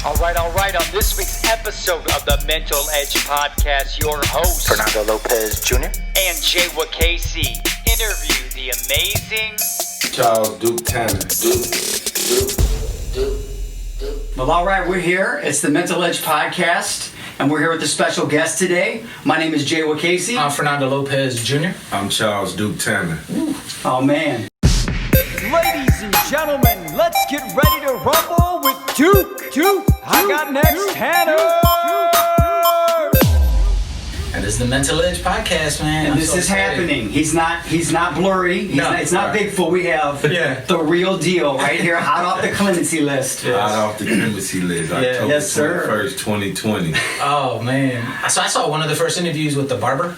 All right. On this week's episode of the Mental Edge Podcast, your hosts, Fernando Lopez Jr. and Jay Wakasey, interview the amazing Charles Duke Tanner. Well, all right, we're here. It's the Mental Edge Podcast, and we're here with a special guest today. My name is Jay Wakasey. I'm Fernando Lopez Jr. I'm Charles Duke Tanner. Oh, man. Ladies and gentlemen, let's get ready to rumble with Duke. I got next Tanner. And this is the Mental Edge Podcast, man. And this is happening. He's not blurry. It's not Bigfoot. We have the real deal right here, hot off the Clemency list. Hot off the Clemency list. October Yes, sir. 21st, 2020. Oh, man. So I saw one of the first interviews with the barber.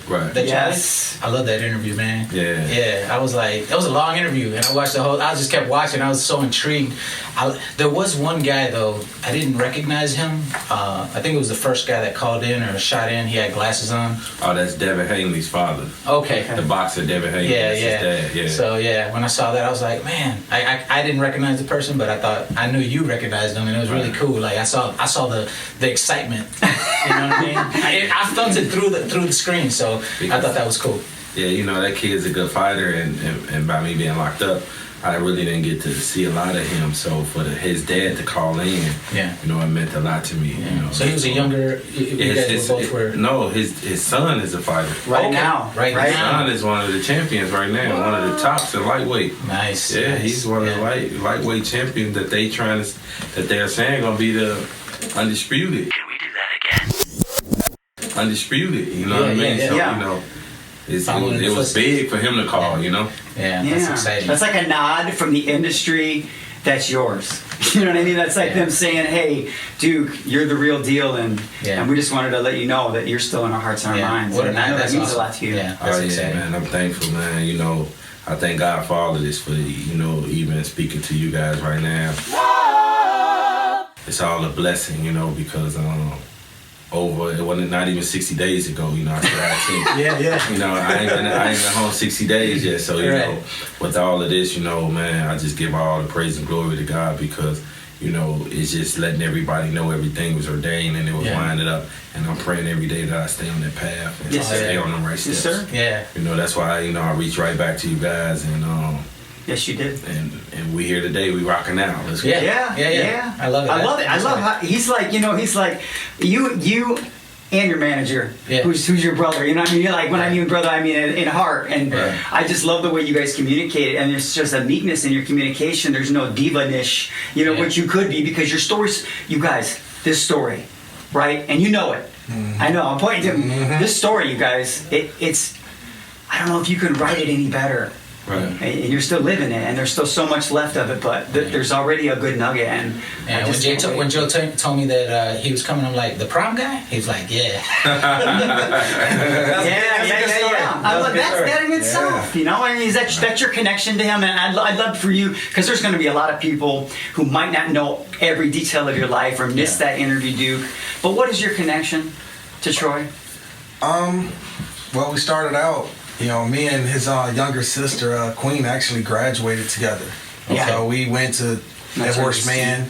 Right. Yes. I love that interview, man. Yeah. Yeah. I was like, that was a long interview, and I watched the whole. I just kept watching. I was so intrigued. There was one guy though. I didn't recognize him. I think it was the first guy that called in or shot in. He had glasses on. Oh, that's Devin Haney's father. Okay. The boxer Devin Haney. Yeah, That's his dad. Yeah. So when I saw that, I was like, man, I didn't recognize the person, but I knew you recognized him, and it was really cool. Like I saw the excitement. You know what I mean? I felt it through the screen, so I thought that was cool. Yeah, you know, that kid's a good fighter, and by me being locked up, I really didn't get to see a lot of him. So for his dad to call in, you know, it meant a lot to me. Yeah. You know, So he was a younger. No, his son is a fighter. Right now. His son is one of the champions right now, one of the tops in lightweight. Nice. Yeah, nice. he's one of the lightweight champions that they're saying gonna be the undisputed. Can we do that again? Undisputed, you know what I mean? So, you know, it was big for him to call, you know? Yeah, that's exciting. That's like a nod from the industry. That's yours. You know what I mean? That's like them saying, "Hey, Duke, you're the real deal," and we just wanted to let you know that you're still in our hearts and our minds. What and I know that means a lot to you. Yeah, that's exciting. Man, I'm thankful, man. You know, I thank God for all of this, for, you know, even speaking to you guys right now. It's all a blessing, you know, because it wasn't not even 60 days ago, you know, I still had 10. You know, I ain't been home 60 days yet, so, you know, with all of this, you know, man, I just give all the praise and glory to God, because, you know, it's just letting everybody know everything was ordained and it was winding up, and I'm praying every day that I stay on that path and stay on the right steps. Yes, sir. Yeah. You know, that's why, you know, I reach right back to you guys, and Yes, you did. and we here today, we rocking out. Let's go. Yeah. I love it. I love it. I love how he's like, you know, he's like you and your manager, who's your brother. You know what I mean? You're like, when I mean brother, I mean in heart. And I just love the way you guys communicate. And there's just a meekness in your communication. There's no diva-nish, you know, which you could be, because your stories, you guys, this story, right? And you know it. I know. I'm pointing to this story, you guys. It's. I don't know if you can write it any better. Right. And you're still living it, and there's still so much left of it, but there's already a good nugget. And when Joe told me that he was coming, I'm like, the prom guy? He was like, yeah. I love that in itself, you know. I mean, that's your connection to him, and I'd love for you, because there's going to be a lot of people who might not know every detail of your life or miss that interview, Duke. But what is your connection to Troy? Well, we started out. You know, me and his younger sister, Queen, actually graduated together. Yeah. So we went to Air Force Man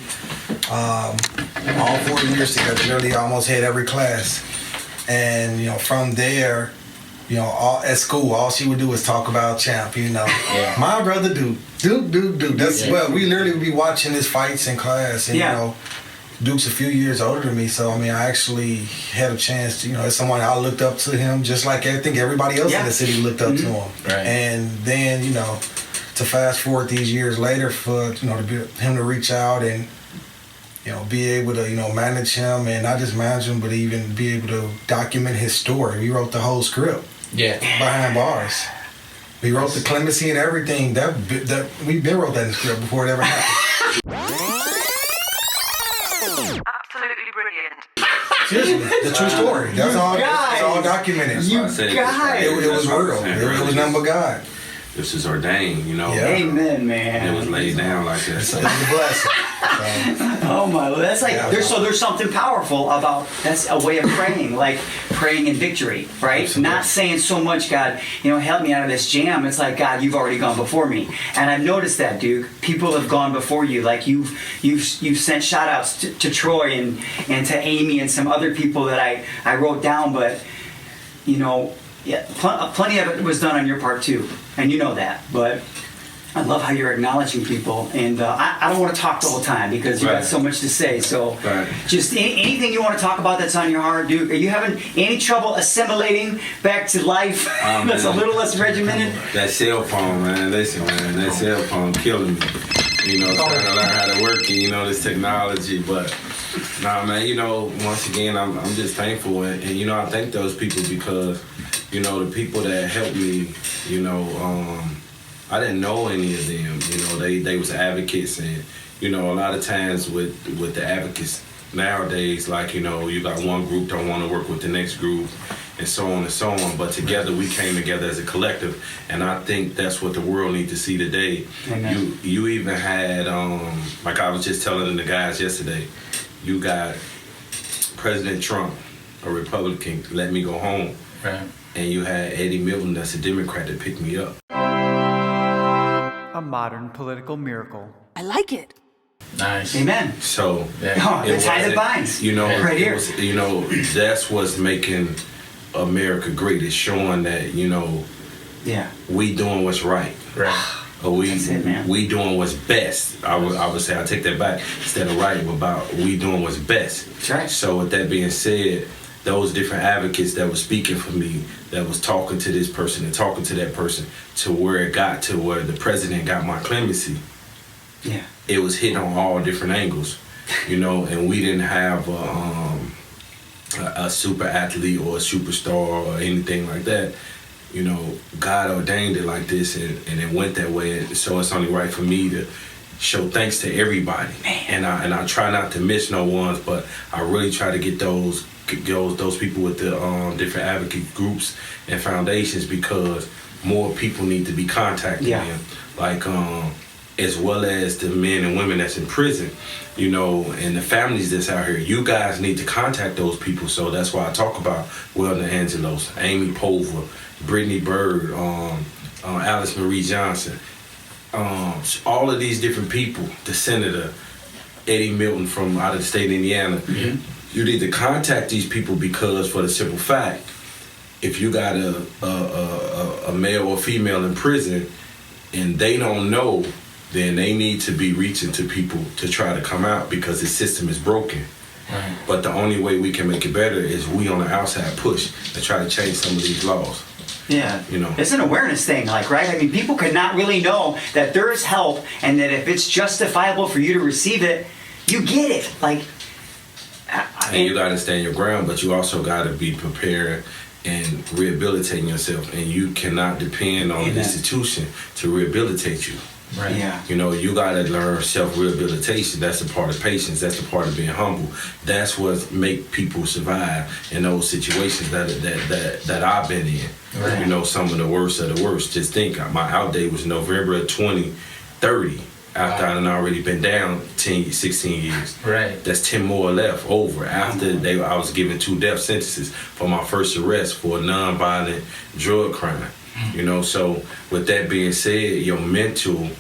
all 4 years together, literally almost had every class. And, you know, from there, you know, at school, all she would do was talk about Champ, you know. My brother Duke. That's well, we literally would be watching his fights in class, and, you know, Duke's a few years older than me, so I mean, I actually had a chance to, you know, as someone, I looked up to him just like I think everybody else in the city looked up to him. Right. And then, you know, to fast forward these years later, for, you know, him to reach out and, you know, be able to, you know, manage him, and not just manage him, but even be able to document his story. We wrote the whole script behind bars. We wrote the Clemency and everything. That we been wrote that in the script before it ever happened. Absolutely brilliant. Seriously, the true story. That's all. It's all documented. You guys. It was real. It was nothing but God. this is ordained, you know. Yeah. Amen, man. And it was laid down like that. So it's a blessing. Oh my Lord, that's like Yeah. there's something powerful about that's a way of praying, like praying in victory, right? Absolutely. Not saying so much, God, help me out of this jam. It's like, God, you've already gone before me, and I've noticed that, Duke. People have gone before you. Like you've sent shout outs to Troy and to Amy and some other people that I wrote down, but plenty of it was done on your part too, and you know that, but. I love how you're acknowledging people, and I don't want to talk the whole time because you got so much to say. So, just anything you want to talk about that's on your heart, Duke. Are you having any trouble assimilating back to life that's a little less regimented? That cell phone, man. Listen, man, that cell phone killing me. Trying to learn how to work it. This technology, but nah, man. Once again, I'm just thankful, and I thank those people because the people that helped me, I didn't know any of them. They was advocates, and a lot of times with the advocates nowadays, like you got one group don't want to work with the next group, and so on and so on. But together we came together as a collective, and I think that's what the world needs to see today. Amen. You even had like I was just telling the guys yesterday, you got President Trump, a Republican, let me go home, Right. and you had Eddie Milton, that's a Democrat, that picked me up. A modern political miracle. I like it. Nice. Amen. So The ties that binds. Right here. That's what's making America great. It's showing that we doing what's right. Right. Or That's it, man. we doing what's best. I would say, I take that back. Instead of right, about we doing what's best. That's right. So with that being said, those different advocates that was speaking for me, that was talking to this person and talking to that person, to where it got to where the president got my clemency. Yeah. It was hit on all different angles, and we didn't have a super athlete or a superstar or anything like that. God ordained it like this, and it went that way. So it's only right for me to show thanks to everybody. Man. And I try not to miss no ones, but I really try to get those people with the different advocate groups and foundations, because more people need to be contacting them, like as well as the men and women that's in prison, and the families that's out here. You guys need to contact those people. So that's why I talk about Weldon Angelos, Amy Pover, Brittany Bird, Alice Marie Johnson, all of these different people, the senator, Eddie Milton from out of the state of Indiana. Mm-hmm. You need to contact these people, because for the simple fact, if you got a male or female in prison and they don't know, then they need to be reaching to people to try to come out, because the system is broken. Right. But the only way we can make it better is we on the outside push and try to change some of these laws. Yeah. It's an awareness thing, right? I mean, people could not really know that there is help, and that if it's justifiable for you to receive it, you get it. And you got to stand your ground, but you also got to be prepared and rehabilitating yourself. And you cannot depend on an institution to rehabilitate you. Right. Yeah. You got to learn self-rehabilitation. That's a part of patience. That's the part of being humble. That's what make people survive in those situations that I've been in. Right. Some of the worst of the worst. Just think, my out date was November of 2030. After I'd already been down 16 years. Right. That's 10 more left over. After I was given 2 death sentences for my first arrest for a non-violent drug crime. So with that being said, your mental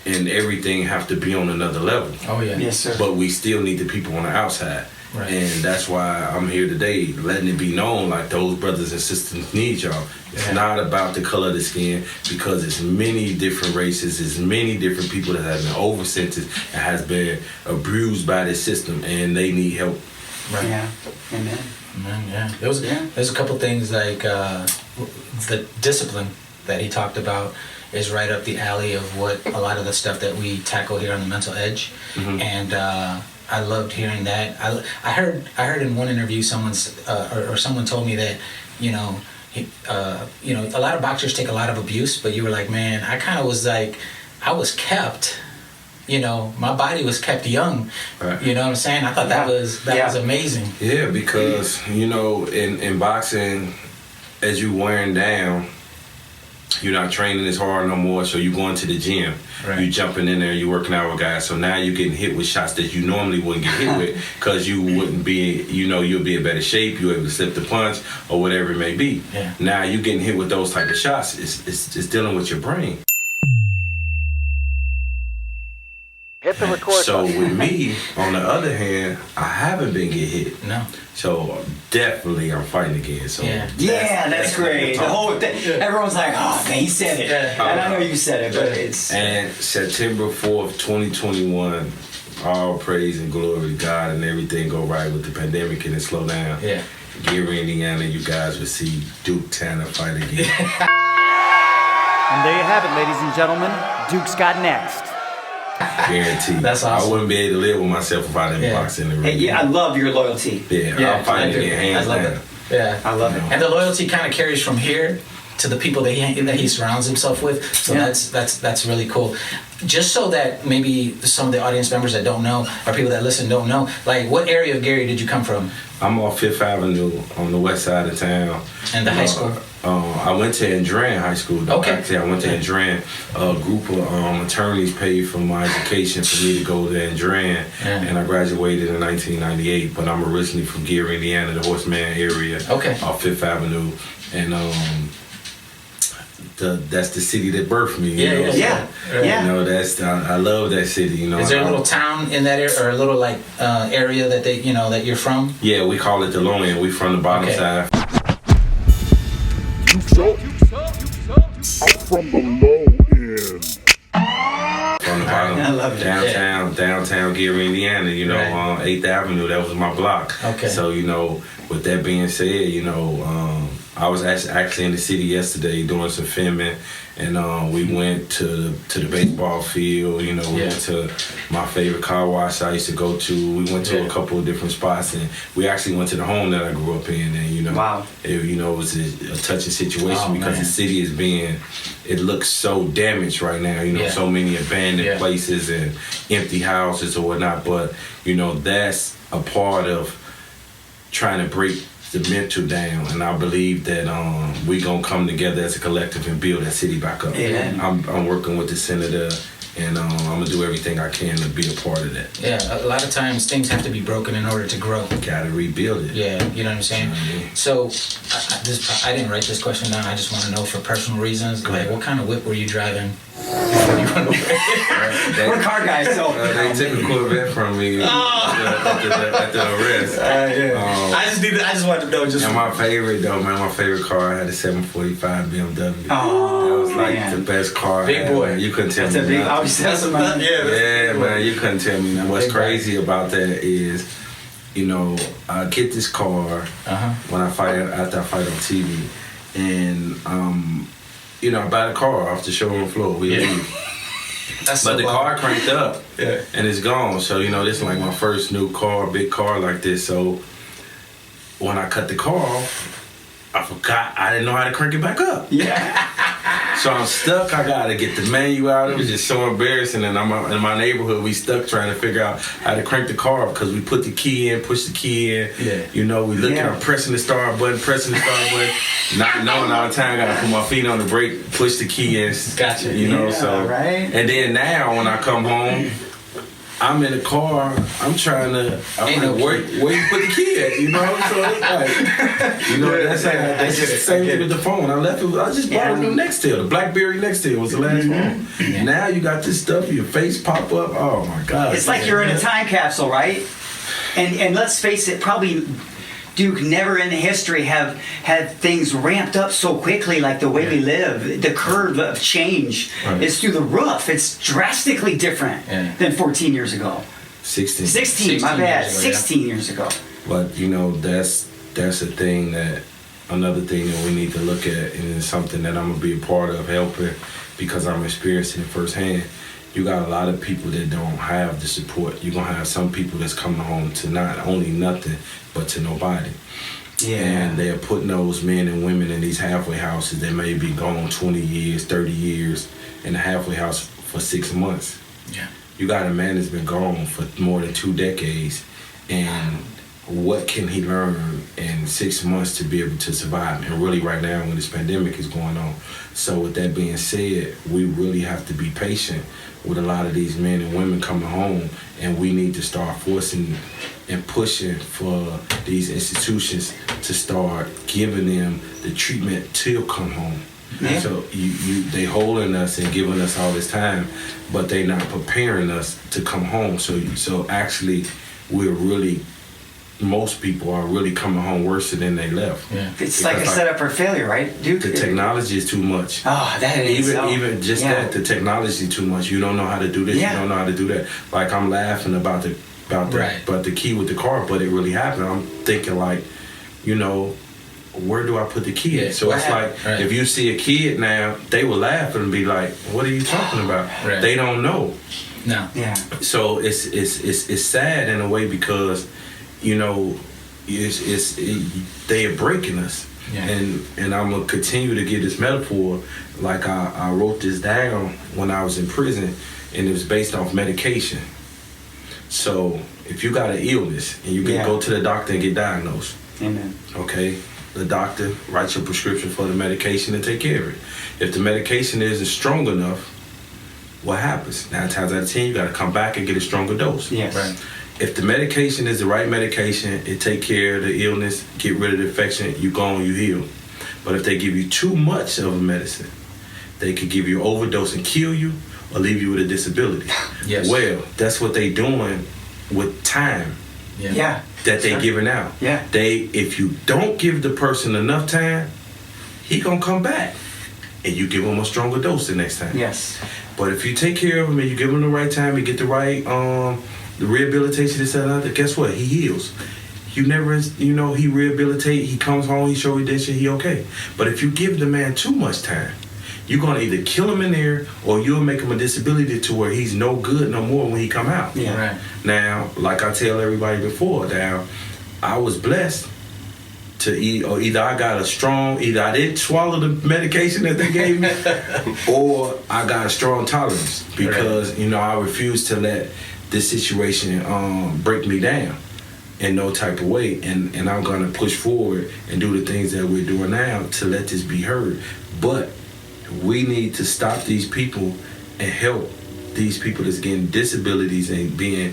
and everything have to be on another level. Oh yeah. Yes, sir. But we still need the people on the outside. Right. And that's why I'm here today, letting it be known, like, those brothers and sisters need y'all. It's not about the color of the skin, because it's many different races, it's many different people that have been over-sentenced and has been abused by this system, and they need help. Right. Yeah. Amen. Yeah. There's a couple things, like the discipline that he talked about is right up the alley of what a lot of the stuff that we tackle here on the Mental Edge. Mm-hmm. And I loved hearing that. I heard in one interview someone told me that a lot of boxers take a lot of abuse, but you were like, man, I kind of was like, I was kept. My body was kept young. Right. You know what I'm saying? I thought that was amazing. Yeah, because in boxing, as you wearing down, you're not training as hard no more, so you're going to the gym. Right. You jumping in there, you working out with guys. So now you're getting hit with shots that you normally wouldn't get hit with because you wouldn't be, you'll be in better shape. You're able to slip the punch or whatever it may be. Yeah. Now you're getting hit with those type of shots. It's dealing with your brain. Hit the record So button. with me, on the other hand, I haven't been get hit. No. So definitely I'm fighting again. So Yeah, that's great. The whole thing, everyone's like, oh, man, he said it. Yeah. And I know you said it, but it's... And September 4th, 2021, all praise and glory to God and everything go right with the pandemic and it slow down. Yeah. Gary, Indiana, you guys will see Duke Tanner fight again. And there you have it, ladies and gentlemen. Duke's got next. Guaranteed. That's awesome. I wouldn't be able to live with myself if I didn't box in the ring. Hey, yeah, I love your loyalty. Yeah, I'm fighting I do. again, hands I love down. it. Yeah, I love it. And the loyalty kind of carries from here to the people that he surrounds himself with. So that's really cool. Just so that maybe some of the audience members that don't know or people that listen don't know, like what area of Gary did you come from? I'm off 5th Avenue on the west side of town. And the high school? I went to Andran High School. Though. Okay. Actually, I went to Andran. A group of attorneys paid for my education for me to go to Andran, and I graduated in 1998. But I'm originally from Gary, Indiana, the Horseman area. Okay. Off 5th Avenue, and that's the city that birthed me. Yeah. You know, I love that city. You know. Is there a little town in that area or a little like area that that you're from? Yeah, we call it the low end. We from the bottom side. From the low end. From the bottom, I love it. downtown Gary, Indiana. You know, Right. 8th Avenue. That was my block. Okay. So with that being said, I was actually in the city yesterday doing some filming, and we went to the baseball field. We went to my favorite car wash I used to go to. We went to a couple of different spots, and we actually went to the home that I grew up in. And Wow. it was a touching situation Oh, because man. the city it looks so damaged right now. So many abandoned places and empty houses or whatnot. But that's a part of trying to break the mental down, and I believe that we gonna come together as a collective and build that city back up. Yeah. I'm working with the senator, and I'm gonna do everything I can to be a part of that. Yeah, a lot of times things have to be broken in order to grow. Gotta rebuild it. Yeah, you know what I'm saying? So, I didn't write this question down. I just want to know for personal reasons. Like, what kind of whip were you driving before you went away? We're car guys, so... They took a Corvette from me after the arrest. I just wanted to know. And my favorite car, I had a 745 BMW. Oh, that was like man. the best car. Big I had, boy. man. You couldn't tell That's a me big... nothing. Obviously, Man, you couldn't tell me. What's Big crazy about that is, I get this car when after I fight on TV, and I buy the car off the showroom floor. We leave. But the car cranked up, and it's gone. So this is like my first new car, big car like this. So when I cut the car off, I forgot I didn't know how to crank it back up. Yeah. So I'm stuck. I gotta get the manual out. It was just so embarrassing. And I'm in my neighborhood. We stuck trying to figure out how to crank the car up because we put the key in, push the key in. Yeah. We looking, I'm pressing the start button, not knowing all the time. I gotta put my feet on the brake, push the key in. Gotcha. Right. And then now when I come home, I'm in the car. I'm trying to. Where you put the key at? So it's like, that's the same thing with the phone. I left it. I just bought a new Nextel. The BlackBerry Nextel was the last one. Yeah. Now you got this stuff. Your face pop up. Oh my God! It's like you're in a time capsule, right? And let's face it, probably Duke never in history have had things ramped up so quickly like the way we live. The curve of change is through the roof. It's drastically different than 14 years ago. 16, my bad. 16 years ago. But that's a thing another thing that we need to look at, and it's something that I'm gonna be a part of helping because I'm experiencing it firsthand. You got a lot of people that don't have the support. You're gonna have some people that's coming home to not only nothing, but to nobody. Yeah. And they're putting those men and women in these halfway houses that may be gone 20 years, 30 years in a halfway house for 6 months. Yeah. You got a man that's been gone for more than 2 decades, and what can he learn in 6 months to be able to survive? And really right now when this pandemic is going on. So with that being said, we really have to be patient with a lot of these men and women coming home, and we need to start forcing and pushing for these institutions to start giving them the treatment to come home. Yeah. So they holding us and giving us all this time, but they not preparing us to come home. So actually, most people are really coming home worse than they left. Yeah. It's like a setup for failure, right, Duke? The technology is too much. Oh, that is even just that. The technology is too much. You don't know how to do this. Yeah. You don't know how to do that. Like I'm laughing about the key with the car, but it really happened. I'm thinking like, where do I put the key at? So it's like if you see a kid now, they will laugh and be like, "What are you talking about?" Right. They don't know. No. Yeah. So it's sad in a way because, they are breaking us. Yeah. And I'm gonna continue to give this metaphor. Like I wrote this down when I was in prison, and it was based off medication. So if you got an illness and you can go to the doctor and get diagnosed. Amen. Okay. The doctor writes your prescription for the medication and take care of it. If the medication isn't strong enough, what happens? 9 times out of 10, you got to come back and get a stronger dose. Yes. Right. If the medication is the right medication, it take care of the illness, get rid of the infection, you go on, you heal. But if they give you too much of a medicine, they could give you an overdose and kill you or leave you with a disability. Yes. Well, that's what they doing with time. Yeah. That they giving out. Yeah. If you don't give the person enough time, he gonna come back, and you give him a stronger dose the next time. Yes. But if you take care of him and you give him the right time, you get the right the rehabilitation, this and that, guess what? He heals. You never, he rehabilitate. He comes home. He show redemption. He okay. But if you give the man too much time, you're gonna either kill him in there or you'll make him a disability to where he's no good no more when he come out. Yeah. Right. Now, like I tell everybody before, now I was blessed to eat, or either I didn't swallow the medication that they gave me, or I got a strong tolerance because I refuse to let this situation break me down in no type of way, and I'm gonna push forward and do the things that we're doing now to let this be heard. But we need to stop these people and help these people that's getting disabilities and being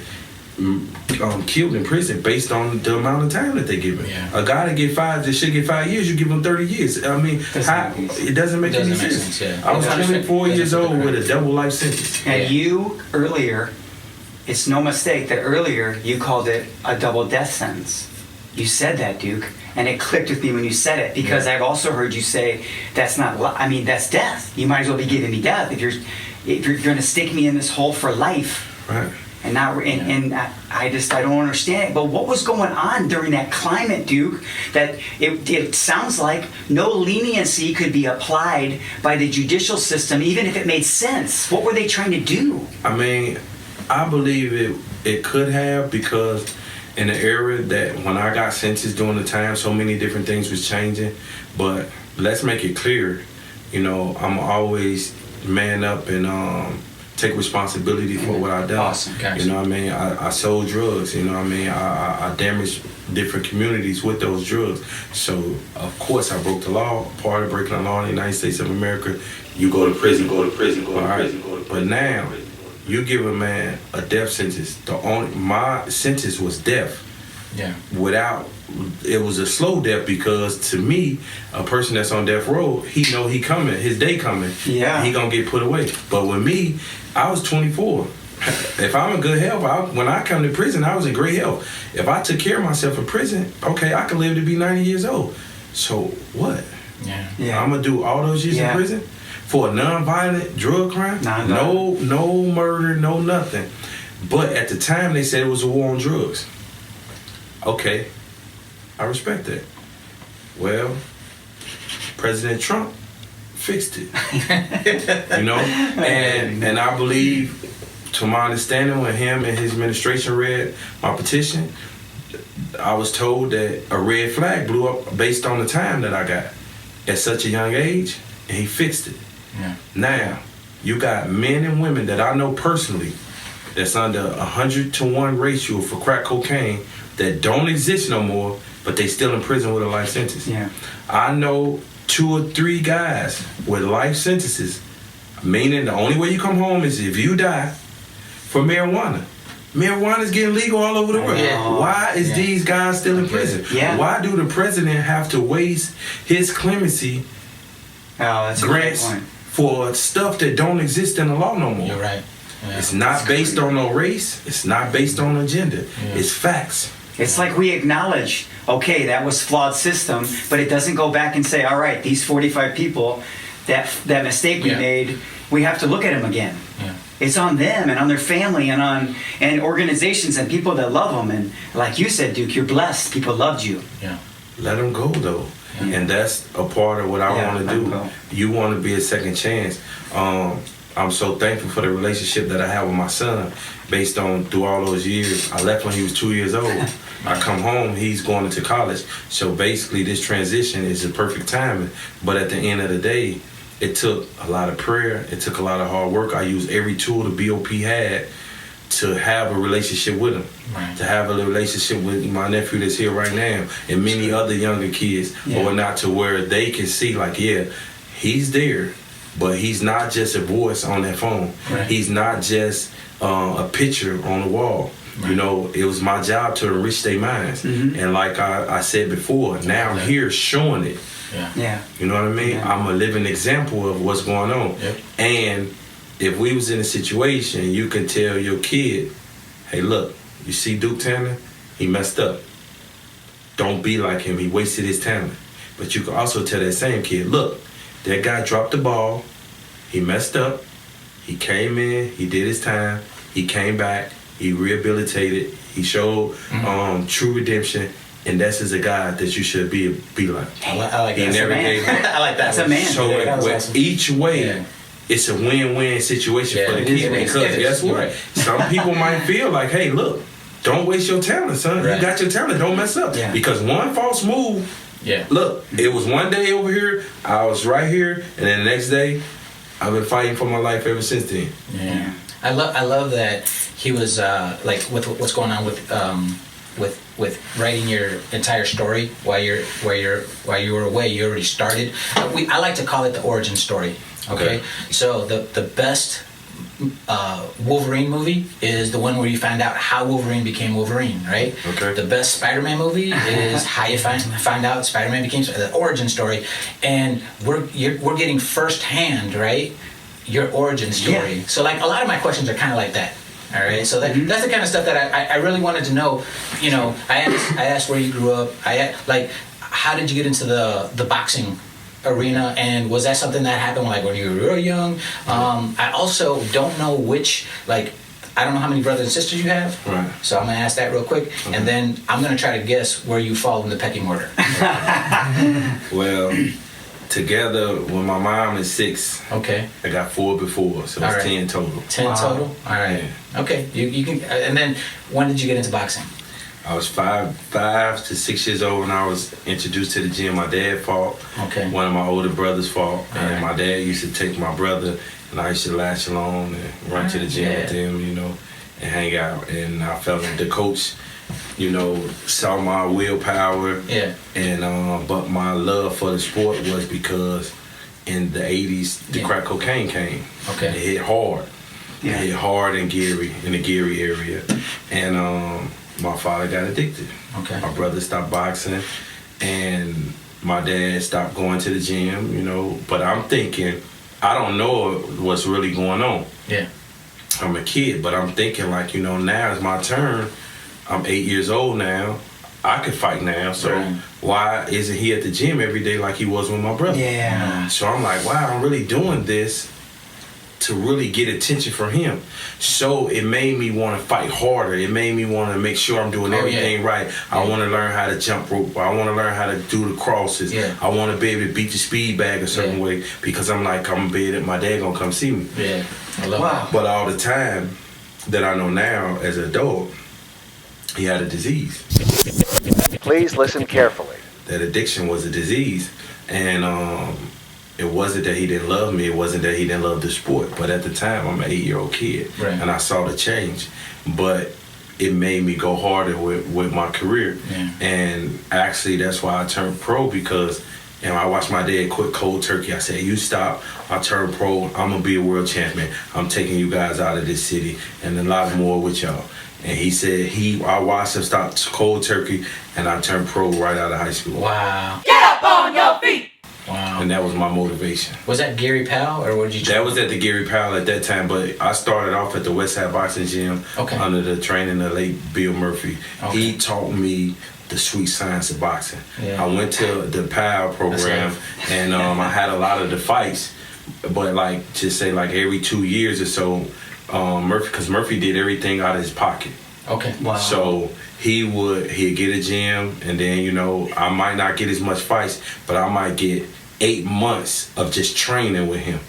killed in prison based on the amount of time that they give him. Yeah. A guy that should get 5 years, you give him 30 years. I mean, it doesn't make any sense. Yeah. I was 24 years old with a double life sentence. And you earlier, it's no mistake that earlier you called it a double death sentence. You said that, Duke, and it clicked with me when you said it because I've also heard you say that's death. You might as well be giving me death if you're going to stick me in this hole for life. Right. And I don't understand it. But what was going on during that climate, Duke, that it sounds like no leniency could be applied by the judicial system, even if it made sense? What were they trying to do? I mean, I believe it could have, because in the era that when I got sentenced during the time, so many different things was changing. But let's make it clear, I'm always man up and take responsibility for what I done. Awesome. Gotcha. I sold drugs. I damaged different communities with those drugs. So of course I broke the law. Part of breaking the law in the United States of America, you go to prison. But now you give a man a death sentence. My sentence was death. Yeah. It was a slow death, because to me, a person that's on death row, he know his day coming. Yeah. He gonna get put away. But with me, I was 24. If I'm in good health, when I come to prison, I was in great health. If I took care of myself in prison, okay, I could live to be 90 years old. So what? Yeah. I'm gonna do all those years in prison for a non-violent drug crime? No murder, no nothing. But at the time, they said it was a war on drugs. Okay, I respect that. Well, President Trump fixed it. And I believe, to my understanding, when him and his administration read my petition, I was told that a red flag blew up based on the time that I got at such a young age, and he fixed it. Yeah. Now, you got men and women that I know personally that's under 100-to-1 ratio for crack cocaine that don't exist no more, but they still in prison with a life sentence. Yeah. I know 2 or 3 guys with life sentences, meaning the only way you come home is if you die for marijuana. Marijuana is getting legal all over the world. Yeah. Why is these guys still in prison? Yeah. Why do the president have to waste his clemency That's grants a good point. for stuff that don't exist in the law no more? You're right. Yeah. It's not based on no race. It's not based on no gender. It's facts. It's like we acknowledge, okay, that was flawed system, but it doesn't go back and say, all right, these 45 people, that mistake we made, we have to look at them again. Yeah. It's on them and on their family and organizations and people that love them. And like you said, Duke, you're blessed. People loved you. Yeah. Let them go though. Yeah. And that's a part of what I want to let 'em do. go. You want to be a second chance. I'm so thankful for the relationship that I have with my son based on through all those years. I left when he was 2 years old. I come home, he's going into college. So basically this transition is the perfect timing. But at the end of the day, it took a lot of prayer. It took a lot of hard work. I used every tool the BOP had to have a relationship with him. Right. To have a relationship with my nephew that's here right now and many other younger kids, or not to where they can see like, yeah, he's there, but he's not just a voice on that phone. Right. He's not just a picture on the wall. Right. You know, it was my job to enrich their minds. And like I said before, now I'm here showing it. Yeah. You know what I mean? Yeah. I'm a living example of what's going on. Yep. And if we was in a situation, you can tell your kid, hey, look, you see Duke Tanner? He messed up. Don't be like him. He wasted his talent. But you can also tell that same kid, look, that guy dropped the ball. He messed up. He came in. He did his time. He came back. He rehabilitated. He showed true redemption. And that's as a guy that you should be like. I like He that. never gave up. I like that. That's a man. So that was with awesome. each way, Yeah. it's a win-win situation for the it is, kid. it is, Because it is. guess what? Right. Some people might feel like, hey, look, don't waste your talent, son. Right. You got your talent. Don't mess up. Yeah. Because one false move, look, it was one day over here, I was right here, and then the next day, I've been fighting for my life ever since then. Yeah. I love that he was like with what's going on with writing your entire story while you were away. You already started. I like to call it the origin story. Okay. So the best Wolverine movie is the one where you find out how Wolverine became Wolverine, right? Okay. The best Spider-Man movie is how you find out Spider-Man became the origin story, and we're getting firsthand, right, your origin story. Yeah. So like a lot of my questions are kind of like that. All right, so that's the kind of stuff that I really wanted to know. You know, I asked where you grew up. How did you get into the boxing arena, and was that something that happened like when you were real young? I also don't know I don't know how many brothers and sisters you have. Right. So I'm gonna ask that real quick, and then I'm gonna try to guess where you fall in the pecking order. Well, together, when my mom is 6, Okay. I got 4 before, so it's 10 total. 10 total. All right. Yeah. Okay. You can. And then when did you get into boxing? I was 5 to 6 years old when I was introduced to the gym. My dad fought. Okay. One of my older brothers fought. And right. my dad used to take my brother, and I used to latch along and run to the gym with him, you know, and hang out. And I felt like the coach, you know, saw my willpower. Yeah. And but my love for the sport was because in the 80s, the crack cocaine came. Okay. It hit hard. Yeah. It hit hard in the Gary area. And my father got addicted. Okay. My brother stopped boxing, and my dad stopped going to the gym, you know. But I'm thinking, I don't know what's really going on. Yeah. I'm a kid, but I'm thinking like, you know, now is my turn. I'm 8 years old now. I could fight now, so why isn't he at the gym every day like he was with my brother? Yeah. So I'm like, wow, I'm really doing this to really get attention from him. So it made me want to fight harder. It made me want to make sure I'm doing everything right. I want to learn how to jump rope. I want to learn how to do the crosses. Yeah. I want to be able to beat the speed bag a certain way because I'm like, I'm be that my dad gonna come see me. Yeah. I love that. But all the time that I know now as an adult, he had a disease. Please listen carefully. That addiction was a disease. And it wasn't that he didn't love me. It wasn't that he didn't love the sport. But at the time, I'm an 8-year-old kid. Right. And I saw the change. But it made me go harder with my career. Yeah. And actually, that's why I turned pro, because I watched my dad quit cold turkey. I said, you stop, I turn pro, I'm going to be a world champion. I'm taking you guys out of this city and a lot more with y'all. And he said, I watched him stop cold turkey, and I turned pro right out of high school. Wow. Get up on your feet! Wow. And that was my motivation. Was that Gary Powell, or what did you? That was at the Gary Powell at that time, but I started off at the Westside Boxing Gym under the training of late Bill Murphy. Okay. He taught me the sweet science of boxing. Yeah. I went to the Powell program, and I had a lot of the fights, but like just say like every 2 years or so, because Murphy did everything out of his pocket. Okay. Wow. So he'd get a gym, and then I might not get as much fights, but I might get 8 months of just training with him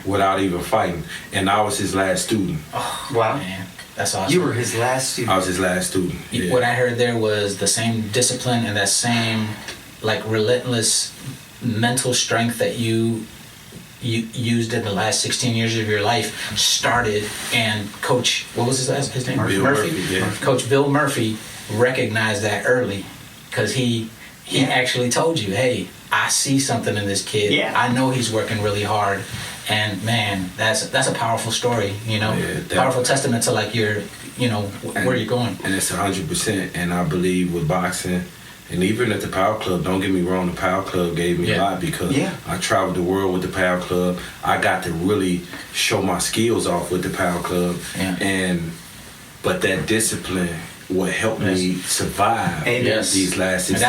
without even fighting. And I was his last student. Oh, wow. Man, that's awesome. You were his last student. I was his last student. Yeah. What I heard there was the same discipline and that same like relentless mental strength that you used in the last 16 years of your life started, and Coach, what was his name? Bill Murphy. Yeah. Coach Bill Murphy recognized that early, because he actually told you, hey, I see something in this kid. Yeah. I know he's working really hard. And man, that's a powerful story, powerful testament to like your, where you're going. And it's 100%. And I believe with boxing, and even at the Power Club, don't get me wrong, the Power Club gave me a lot, because I traveled the world with the Power Club. I got to really show my skills off with the Power Club. Yeah. But that discipline, what helped me survive these last 16 years.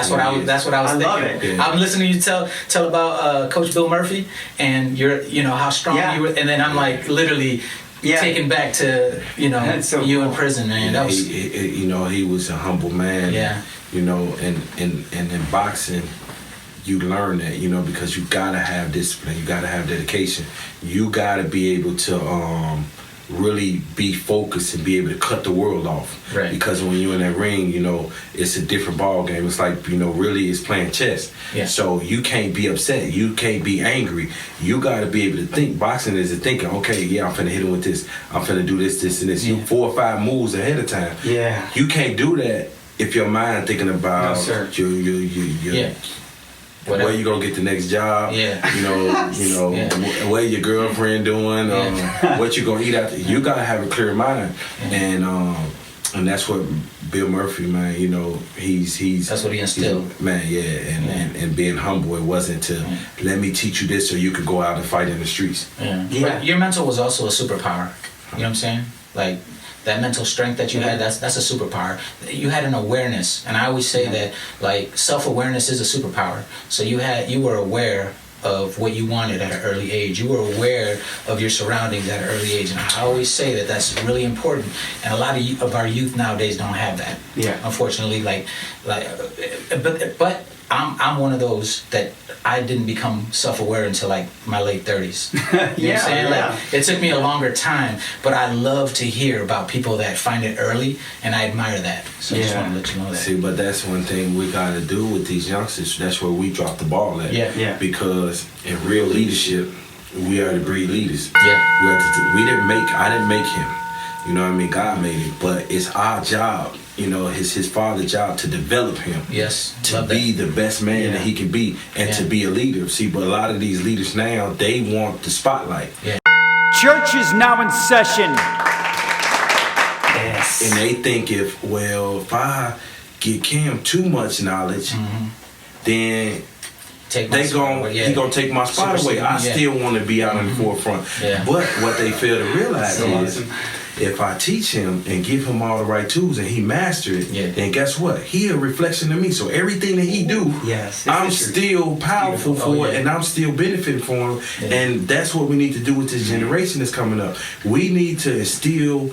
That's what I was thinking. I'm listening to you tell about Coach Bill Murphy, and how strong you were, and then I'm like literally taken back to you in prison, man. That was he was a humble man. Yeah. And in boxing, you learn that, because you gotta have discipline, you gotta have dedication, you gotta be able to really be focused and be able to cut the world off. Right. Because when you're in that ring, it's a different ball game. It's like, really it's playing chess. Yeah. So you can't be upset. You can't be angry. You got to be able to think. Boxing is a thinking, okay, I'm finna hit him with this. I'm finna do this, this, and this. You 4 or 5 moves ahead of time. Yeah. You can't do that if your mind thinking about where you gonna get the next job? Yeah. Where your girlfriend doing? What you gonna eat after? You gotta have a clear mind, and that's what Bill Murphy, man. He's that's what he instilled, man. Yeah, and being humble. It wasn't to let me teach you this so you could go out and fight in the streets. Yeah. But your mental was also a superpower. You know what I'm saying? Like, that mental strength that you had, that's a superpower. You had an awareness, and I always say that like self-awareness is a superpower. So you were aware of what you wanted at an early age. You were aware of your surroundings at an early age, and I always say that that's really important. And a lot of our youth nowadays don't have that. Yeah. Unfortunately, but I'm one of those that I didn't become self-aware until like my late 30s. You know what I'm saying? Like, it took me a longer time, but I love to hear about people that find it early, and I admire that. So I just want to let you know that. See, but that's one thing we got to do with these youngsters. That's where we drop the ball at. Yeah. Because in real leadership, we are to breed leaders. Yeah. I didn't make him. You know what I mean? God made it, but it's our job. His father's job to develop him. Yes. To be the best man that he can be, and to be a leader. See, but a lot of these leaders now, they want the spotlight. Yeah. Church is now in session. Yes. And they think if I give Kim too much knowledge, then he gonna take my spot away. I still want to be out in the forefront. Yeah. But what they fail to realize is, if I teach him and give him all the right tools and he master it, then guess what? He a reflection of me. So everything that he do, I'm still powerful for it, and I'm still benefiting from him. Yeah. And that's what we need to do with this generation that's coming up. We need to instill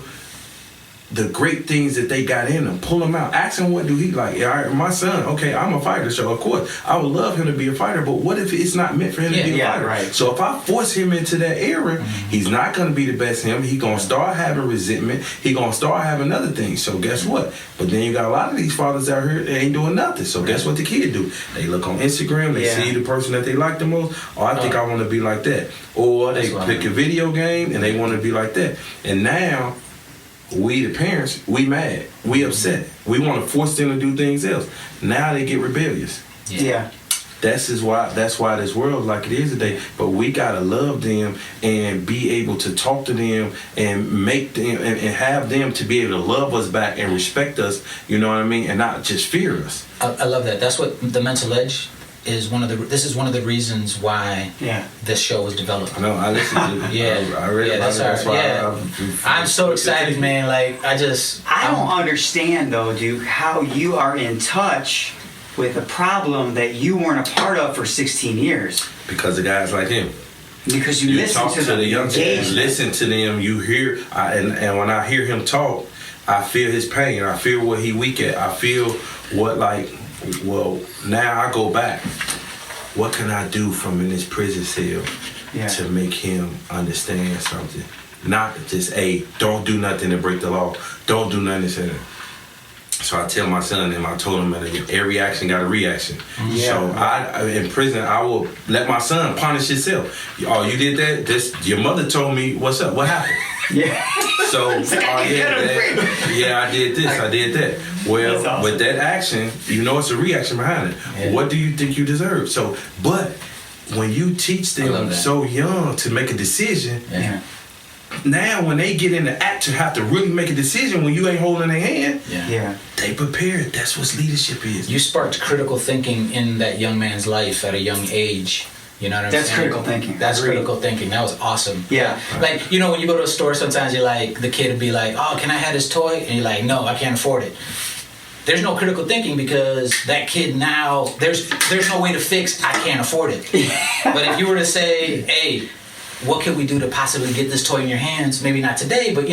the great things that they got in them, pull them out, ask him what do he like. All right, my son, okay, I'm a fighter, so of course I would love him to be a fighter, but what if it's not meant for him to be a fighter? Right. So if I force him into that era, he's not going to be the best him. He's going to start having resentment. He's going to start having other things. So guess what? But then you got a lot of these fathers out here that ain't doing nothing. So guess what the kid do? They look on Instagram, they see the person that they like the most, I think I want to be like that. Or they pick a video game and they want to be like that. And now we the parents, we mad, we upset, we want to force them to do things else. Now they get rebellious. Yeah. That's why this world like it is today. But we gotta love them and be able to talk to them and make them and have them to be able to love us back and respect us. You know what I mean? And not just fear us. I love that. That's what the mental edge is. This is one of the reasons why this show was developed. I know. I listened to it. Yeah. I read about it. That's why I'm so excited, man. Like I don't understand though, Duke, how you are in touch with a problem that you weren't a part of for 16 years. Because of guys like him. Because you listen talk to the young kids, engagement. listen to them, you hear, and when I hear him talk, I feel his pain. I feel what he weak at. I feel what now I go back. What can I do from in this prison cell to make him understand something? Not just, hey, don't do nothing to break the law. Don't do nothing to say that. So I tell my son, and I told him that every action got a reaction. So in prison, I will let my son punish himself. Oh, you did that? Your mother told me, what's up? What happened? Yeah. So, I did this, I did that. Well, awesome. With that action, it's a reaction behind it. Yeah. What do you think you deserve? So, but when you teach them so young to make a decision, now when they get in the act to have to really make a decision when you ain't holding their hand, they prepared. That's what leadership is. You sparked critical thinking in that young man's life at a young age. You know what I'm saying? That's critical thinking. That's critical thinking. That was awesome. Yeah. Like, when you go to a store, sometimes you're like, the kid would be like, oh, can I have this toy? And you're like, no, I can't afford it. There's no critical thinking because that kid now, there's no way to fix, I can't afford it. But if you were to say, hey, what can we do to possibly get this toy in your hands? Maybe not today, but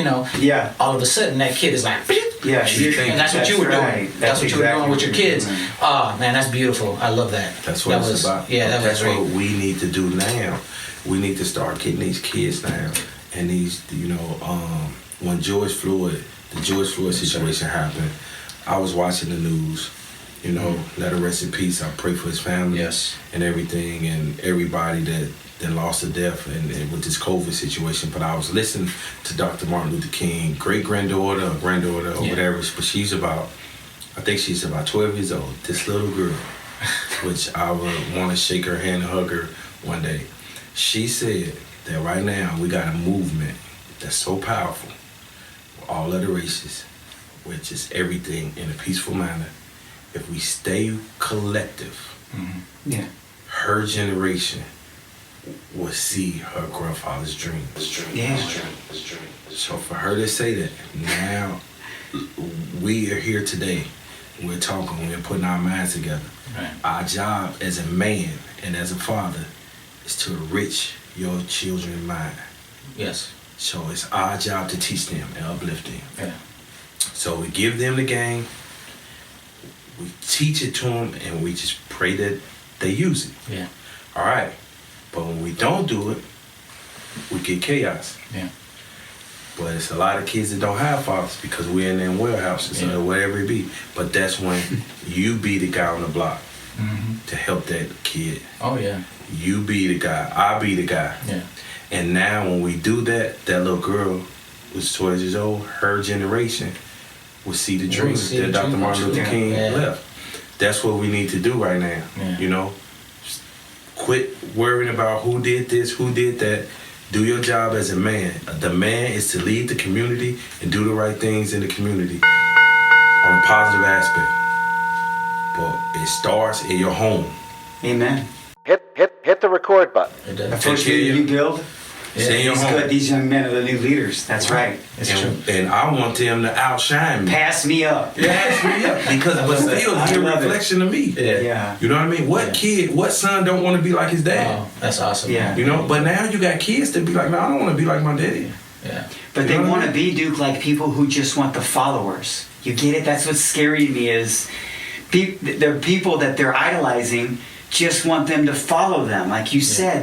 all of a sudden that kid is like, and that's what you were doing. That's what you were doing with your kids. Oh man, that's beautiful. I love that. That's what it's about. Yeah, that's was great. what we need to do now. We need to start getting these kids now, and these, when the George Floyd situation happened, I was watching the news. Let her rest in peace. I pray for his family and everything, and everybody that lost to death and with this COVID situation. But I was listening to Dr. Martin Luther King, great-granddaughter or granddaughter or whatever, but she's about 12 years old, this little girl, which I would want to shake her hand and hug her one day. She said that right now we got a movement that's so powerful, all other races, which is everything in a peaceful manner. If we stay collective, her generation will see her grandfather's dream. So for her to say that, now we are here today, we're talking, we're putting our minds together. Right. Our job as a man and as a father is to enrich your children's mind. Yes. So it's our job to teach them and uplift them. Yeah. So we give them the game, we teach it to them, and we just pray that they use it. Yeah. All right. But when we don't do it, we get chaos. Yeah. But it's a lot of kids that don't have fathers because we're in them warehouses or whatever it be. But that's when you be the guy on the block to help that kid. Oh, yeah. You be the guy. I be the guy. Yeah. And now when we do that, that little girl was 12 years old, her generation will see the dream that Dr. Martin Luther King left. That's what we need to do right now. Yeah. Quit worrying about who did this, who did that. Do your job as a man. The man is to lead the community and do the right things in the community on a positive aspect. But it starts in your home. Amen. Hit the record button. The first leader you build, Stay in your home. good. These young men are the new leaders. That's right. It's true. And I want them to outshine me. Pass me up. Pass me up. But still, I give a love it. reflection of me. Yeah. You know what I mean? What kid, what son don't want to be like his dad? Oh, that's awesome. Yeah. But now you got kids that be like, no, I don't want to be like my daddy. Yeah. But they want to be, Duke, like people who just want the followers. You get it? That's what's scary to me is the people that they're idolizing just want them to follow them. Like you said,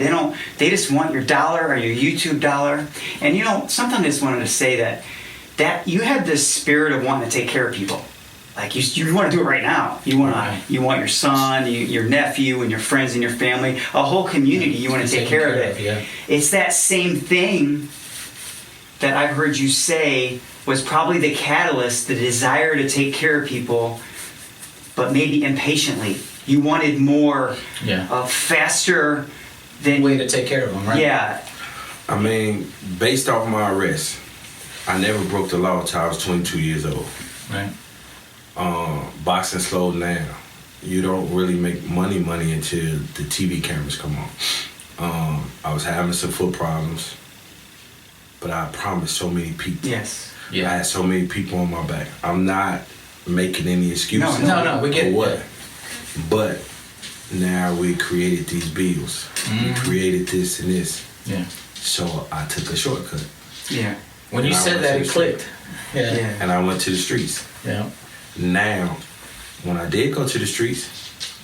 they just want your dollar or your YouTube dollar. And sometimes I just wanted to say that you have this spirit of wanting to take care of people. Like you want to do it right now. You want your son, your nephew, and your friends and your family, a whole community. You want to take care of it. Yeah. It's that same thing that I've heard you say was probably the catalyst, the desire to take care of people, but maybe impatiently. You wanted more, faster than way to take care of them, right? Yeah. I mean, based off my arrest, I never broke the law until I was 22 years old. Right. Boxing slowed down. You don't really make money until the TV cameras come on. I was having some foot problems, but I promised so many people. Yes. Yeah. I had so many people on my back. I'm not making any excuses. No, we get what. But now we created these bills. We created this and this. Yeah. So I took a shortcut. Yeah. When you said that, it clicked. Yeah. And I went to the streets. Yeah. Now, when I did go to the streets,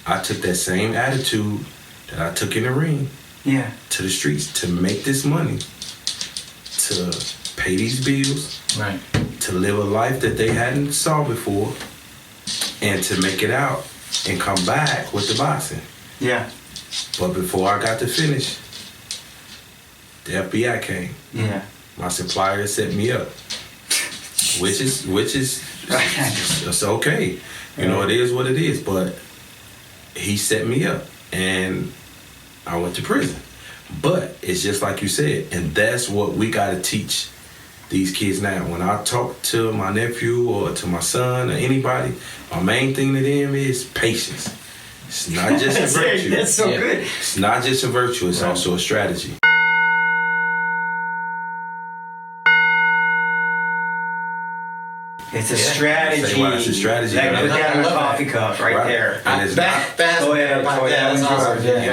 I took that same attitude that I took in the ring to the streets to make this money, to pay these bills, right, to live a life that they hadn't saw before, and to make it out and come back with the boxing. Yeah. But before I got to finish, the FBI came. Yeah. My supplier set me up, which is it's okay. You know, it is what it is. But he set me up, and I went to prison. But it's just like you said, and that's what we got to teach these kids now. When I talk to my nephew or to my son or anybody, my main thing to them is patience. It's not just a virtue. That's so good. It's not just a virtue. It's also a strategy. It's a strategy. It's a strategy. Like put that in a coffee cup right there. And it's and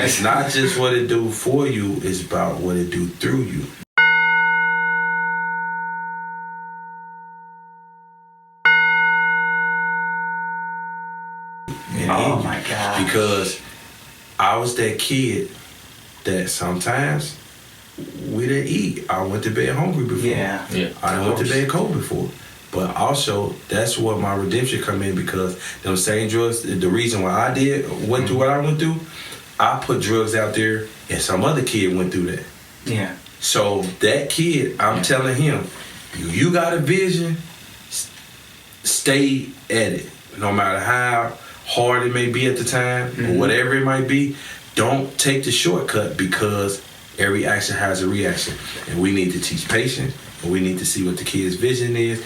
it's not just what it do for you, it's about what it do through you. Oh my God. Because I was that kid that sometimes we didn't eat. I went to bed hungry before. Yeah. I went to bed cold before. But also, that's where my redemption come in, because them same drugs, the reason why I went through what I went through, I put drugs out there and some other kid went through that. Yeah. So that kid, I'm telling him, you got a vision, stay at it. No matter how hard it may be at the time, or whatever it might be, don't take the shortcut, because every action has a reaction. And we need to teach patience. And we need to see what the kid's vision is,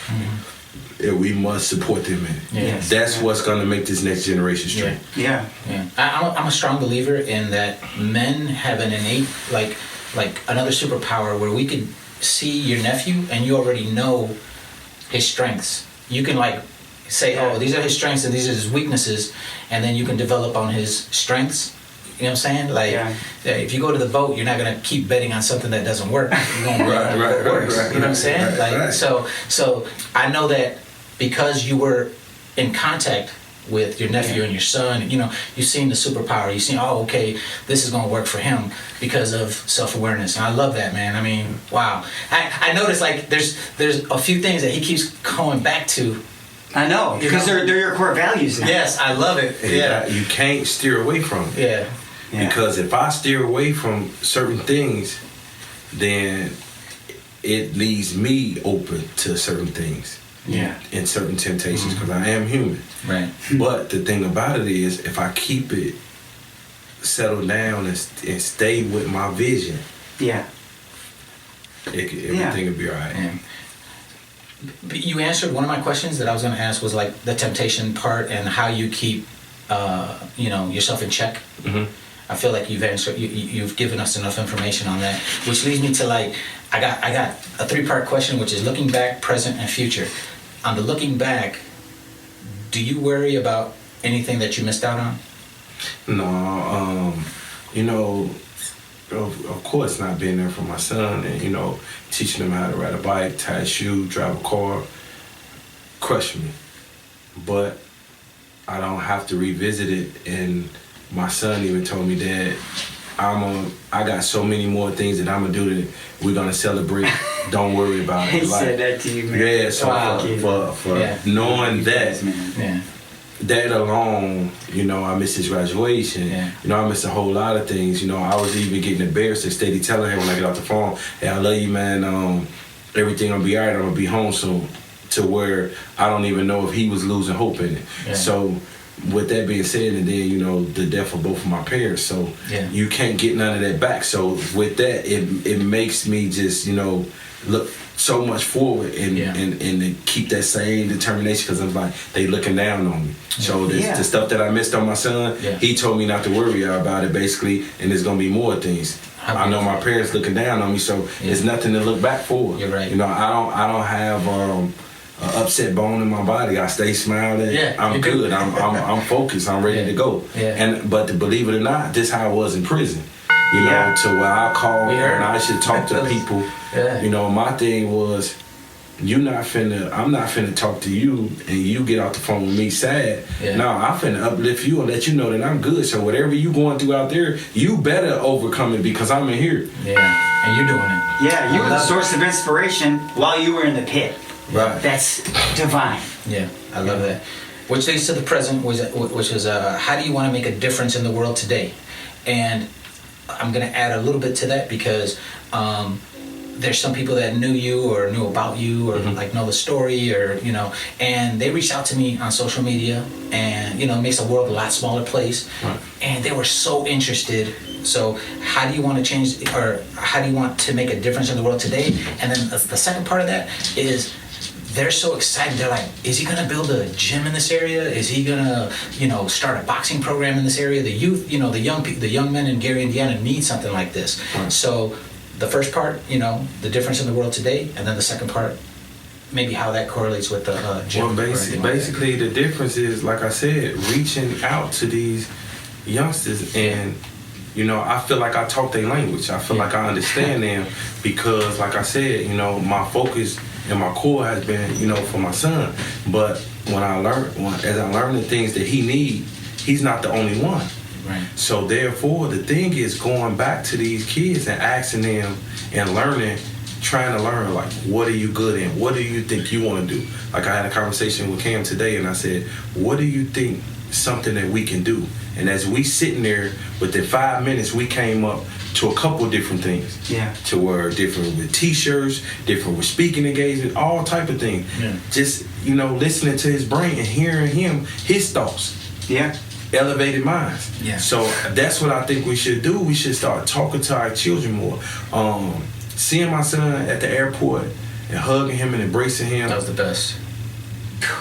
and we must support them in it. Yes. That's what's going to make this next generation strong. Yeah. I'm a strong believer in that men have an innate, like another superpower where we can see your nephew and you already know his strengths. You can say, oh, these are his strengths and these are his weaknesses, and then you can develop on his strengths. You know what I'm saying? If you go to the vote, you're not gonna keep betting on something that doesn't work. You're gonna bet on what works. You know what I'm saying? So I know that because you were in contact with your nephew and your son, you've seen the superpower. You've seen, oh, okay, this is gonna work for him because of self-awareness. And I love that, man. I mean, wow. I noticed there's a few things that he keeps going back to. I know, because they're your core values now. Yes, I love it. Yeah. You can't steer away from it. Yeah. Because if I steer away from certain things, then it leaves me open to certain things. Yeah. And certain temptations, because I am human. Right. But the thing about it is, if I keep it settled down and stay with my vision, everything will be all right. Yeah. You answered one of my questions that I was going to ask, was like the temptation part and how you keep, yourself in check. Mm-hmm. I feel like you've answered. You've given us enough information on that, which leads me to I got a 3-part question, which is looking back, present, and future. On the looking back, do you worry about anything that you missed out on? No, of course not being there for my son and, teaching him how to ride a bike, tie a shoe, drive a car, crushed me. But I don't have to revisit it, and my son even told me, Dad, I got so many more things that I'm gonna do that we're gonna celebrate. Don't worry about it. He said that to you, man. Yeah, so for knowing that, that alone, I missed his graduation. Yeah. I missed a whole lot of things. I was even getting embarrassed and steady telling him when I get off the phone, hey, I love you, man. Everything gonna be all right. I'm gonna be home soon. to where I don't even know if he was losing hope in it. Yeah. So with that being said, and then, you know, the death of both of my parents, so you can't get none of that back. So with that, it makes me just, you know, look so much forward and to keep that same determination, because I'm like, they looking down on me. So the stuff that I missed on my son, he told me not to worry about it, basically, and there's gonna be more things. I know my parents looking down on me, so it's nothing to look back for. You're right. You know, I don't have an upset bone in my body. I stay smiling. I'm good. I'm focused. I'm ready to go. But to believe it or not, this how I was in prison. You know, to where I call and I should talk to people. You know, my thing was, I'm not finna talk to you and you get off the phone with me sad. No, I'm finna uplift you and let you know that I'm good. So whatever you going through out there, you better overcome it, because I'm in here. And you're doing it. Yeah, you were the source of inspiration while you were in the pit. Right. That's divine. Yeah, I love that. Which leads to the present, which is how do you want to make a difference in the world today? And I'm going to add a little bit to that, because there's some people that knew you or knew about you or like know the story, or, you know, and they reached out to me on social media, and, you know, it makes the world a lot smaller place. And they were so interested. So how do you want to change, or how do you want to make a difference in the world today? And then the second part of that is, they're so excited. They're like, is he gonna build a gym in this area? Is he gonna, you know, start a boxing program in this area? The youth, you know, the young men in Gary, Indiana need something like this. So the first part, you know, the difference in the world today, and then the second part, maybe how that correlates with the gym. Well, basically the difference is, like I said, reaching out to these youngsters, and, you know, I feel like I talk their language. I feel like I understand them, because, like I said, you know, my focus and my core has been, you know, for my son. But as I learn the things that he need, he's not the only one. Right. So therefore, the thing is going back to these kids and asking them and learning, trying to learn, like, what are you good in? What do you think you want to do? Like, I had a conversation with Cam today, and I said, what do you think something that we can do? And as we sitting there within 5 minutes, we came up to a couple different things. To where different with t-shirts, different with speaking engagement, all type of things. Just, you know, listening to his brain and hearing his thoughts. Elevated minds. So that's what I think we should do. We should start talking to our children more. Seeing my son at the airport and hugging him and embracing him. That was the best.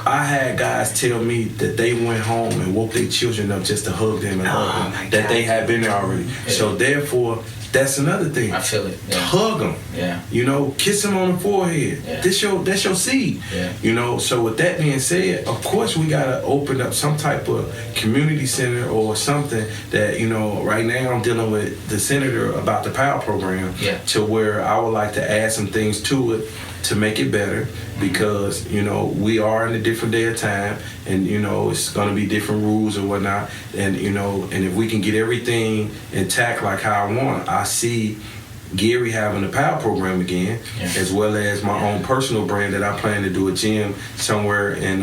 I had guys tell me that they went home and woke their children up just to hug them and hug them, that they had been there already. So therefore, that's another thing. I feel it. Hug them. You know, kiss them on the forehead. That's your seed. You know, so with that being said, of course we gotta open up some type of community center or something that, you know, right now I'm dealing with the senator about the POW program, to where I would like to add some things to it to make it better, because, you know, we are in a different day of time, and, you know, it's going to be different rules or whatnot, and, you know, and if we can get everything intact like how I want, I see Gary having a POW program again, as well as my own personal brand that I plan to do a gym somewhere in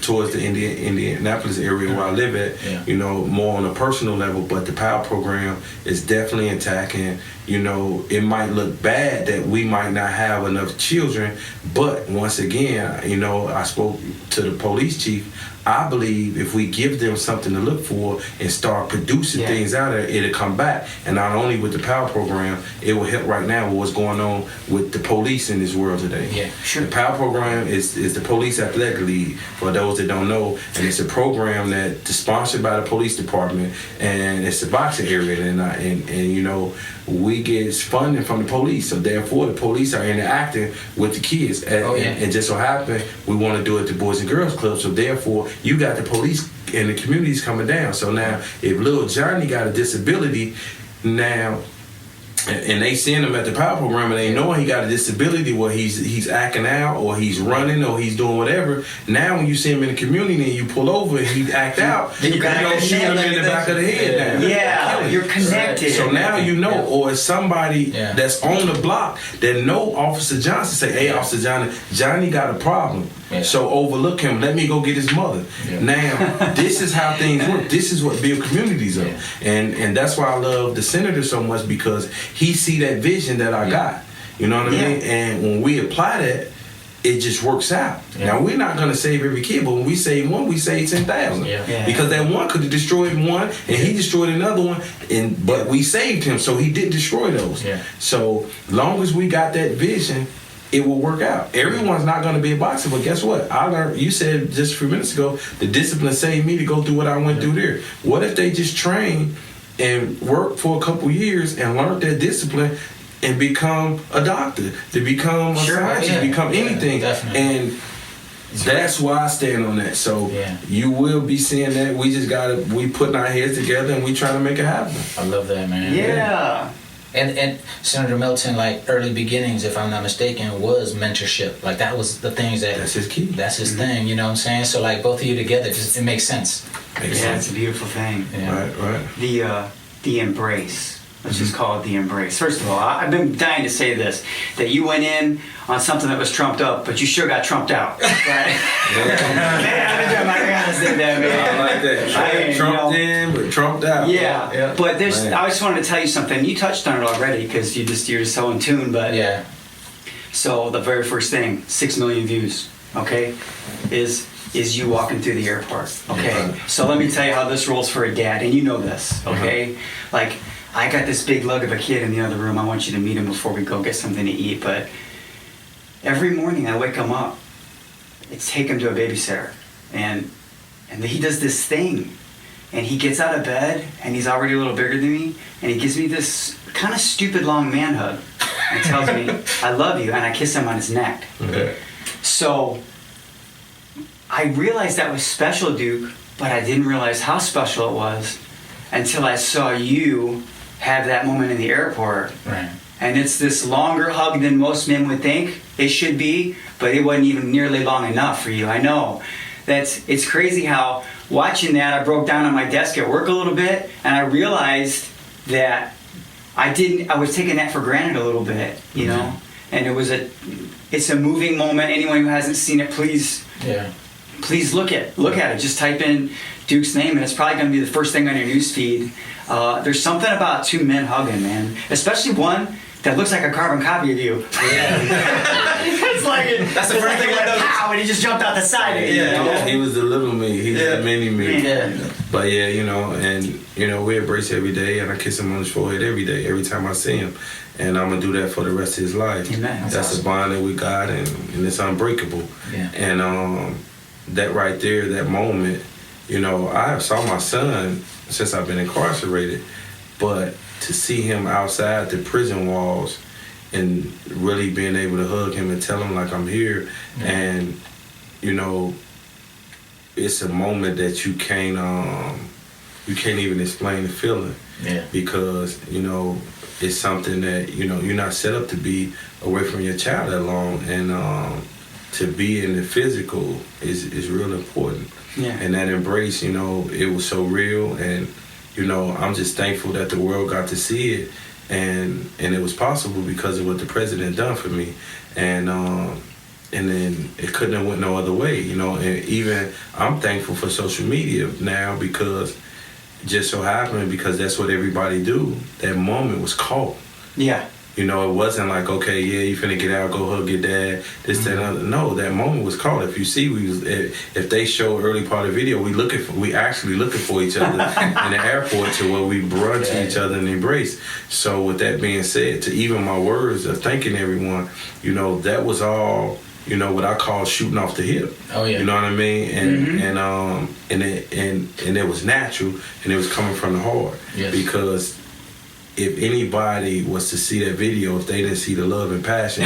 towards the Indianapolis area where I live at, you know, more on a personal level. But the POW program is definitely intact, and, you know, it might look bad that we might not have enough children, but once again, you know, I spoke to the police chief. I believe if we give them something to look for and start producing things out there, it'll come back. And not only with the POW program, it will help right now with what's going on with the police in this world today. The POW program is the Police Athletic League, for those that don't know, and it's a program that's sponsored by the police department, and it's the boxing area, and you know, we get funding from the police, so therefore the police are interacting with the kids, and just so happen we want to do it at the Boys and Girls Club, so therefore you got the police and the communities coming down. So now if little Johnny got a disability now, and they send him at the POW program, and they know he got a disability where he's acting out, or he's running, or he's doing whatever. Now when you see him in the community and you pull over and he act out, you don't shoot him in the back of the head now. You're connected. So now you know, or it's somebody that's on the block that know Officer Johnson, say, hey, Officer Johnny got a problem. So overlook him. Let me go get his mother. Now, this is how things work. This is what build communities up. And that's why I love the senator so much, because he see that vision that I got. You know what I mean? And when we apply that, it just works out. Now we're not gonna save every kid, but when we save one, we save 10,000. Because that one could have destroyed one, and he destroyed another one, but we saved him, so he didn't destroy those. So long as we got that vision, it will work out. Everyone's not gonna be a boxer, but guess what? I learned. You said just a few minutes ago, the discipline saved me to go through what I went through there. What if they just trained and worked for a couple years and learned that discipline? And become a doctor, to become a scientist, become anything. And that's why I stand on that. So you will be seeing that. We just we putting our heads together and we trying to make it happen. I love that, man. Yeah. And Senator Milton, like early beginnings, if I'm not mistaken, was mentorship. Like that was the things that's his key. That's his thing. You know what I'm saying? So like both of you together, it makes sense. It's a beautiful thing. Right. The embrace. Let's just call it the embrace. First of all, I've been dying to say this, that you went in on something that was trumped up, but you sure got trumped out. Right? I like that. Trumped in, but trumped out. Yeah. But I just wanted to tell you something. You touched on it already because you're just so in tune. But so the very first thing, 6 million views. Okay, is you walking through the airport. Okay. So let me tell you how this rolls for a dad, and you know this. Okay, like. I got this big lug of a kid in the other room. I want you to meet him before we go get something to eat. But every morning I wake him up. It's take him to a babysitter. And he does this thing. And he gets out of bed, and he's already a little bigger than me. And he gives me this kind of stupid long man hug. And tells me, I love you. And I kiss him on his neck. So I realized that was special, Duke. But I didn't realize how special it was until I saw you have that moment in the airport. Right. And it's this longer hug than most men would think it should be, but it wasn't even nearly long enough for you. I know. It's crazy how watching that, I broke down on my desk at work a little bit, and I realized that I was taking that for granted a little bit, you know? And it's a moving moment. Anyone who hasn't seen it, please look at it. Just type in Duke's name, and it's probably going to be the first thing on your news feed. There's something about two men hugging, man. Especially one that looks like a carbon copy of you. It's like that's the first thing I noticed. Pow, and he just jumped out the side of it. He was the little me. He's the mini me. But we embrace every day, and I kiss him on his forehead every day, every time I see him. And I'm going to do that for the rest of his life. Amen. That's awesome. A bond that we got, and it's unbreakable. And that right there, that moment, I saw my son since I've been incarcerated, but to see him outside the prison walls and really being able to hug him and tell him like I'm here, and it's a moment that you can't even explain the feeling, because it's something that you're not set up to be away from your child that long, and to be in the physical is real important. And that embrace, it was so real, and I'm just thankful that the world got to see it, and it was possible because of what the president done for me, and then it couldn't have went no other way, and even I'm thankful for social media now, because it just so happened, because that's what everybody do. That moment was caught. It wasn't like, okay, you finna get out, go hug your dad, this, that, and other. No, that moment was caught. If you see, if they show early part of the video, we actually looking for each other in the airport, to where we run to each other and embrace. So with that being said, to even my words of thanking everyone, that was all, what I call shooting off the hip. You know what I mean? And it was natural, and it was coming from the heart. Because if anybody was to see that video, if they didn't see the love and passion,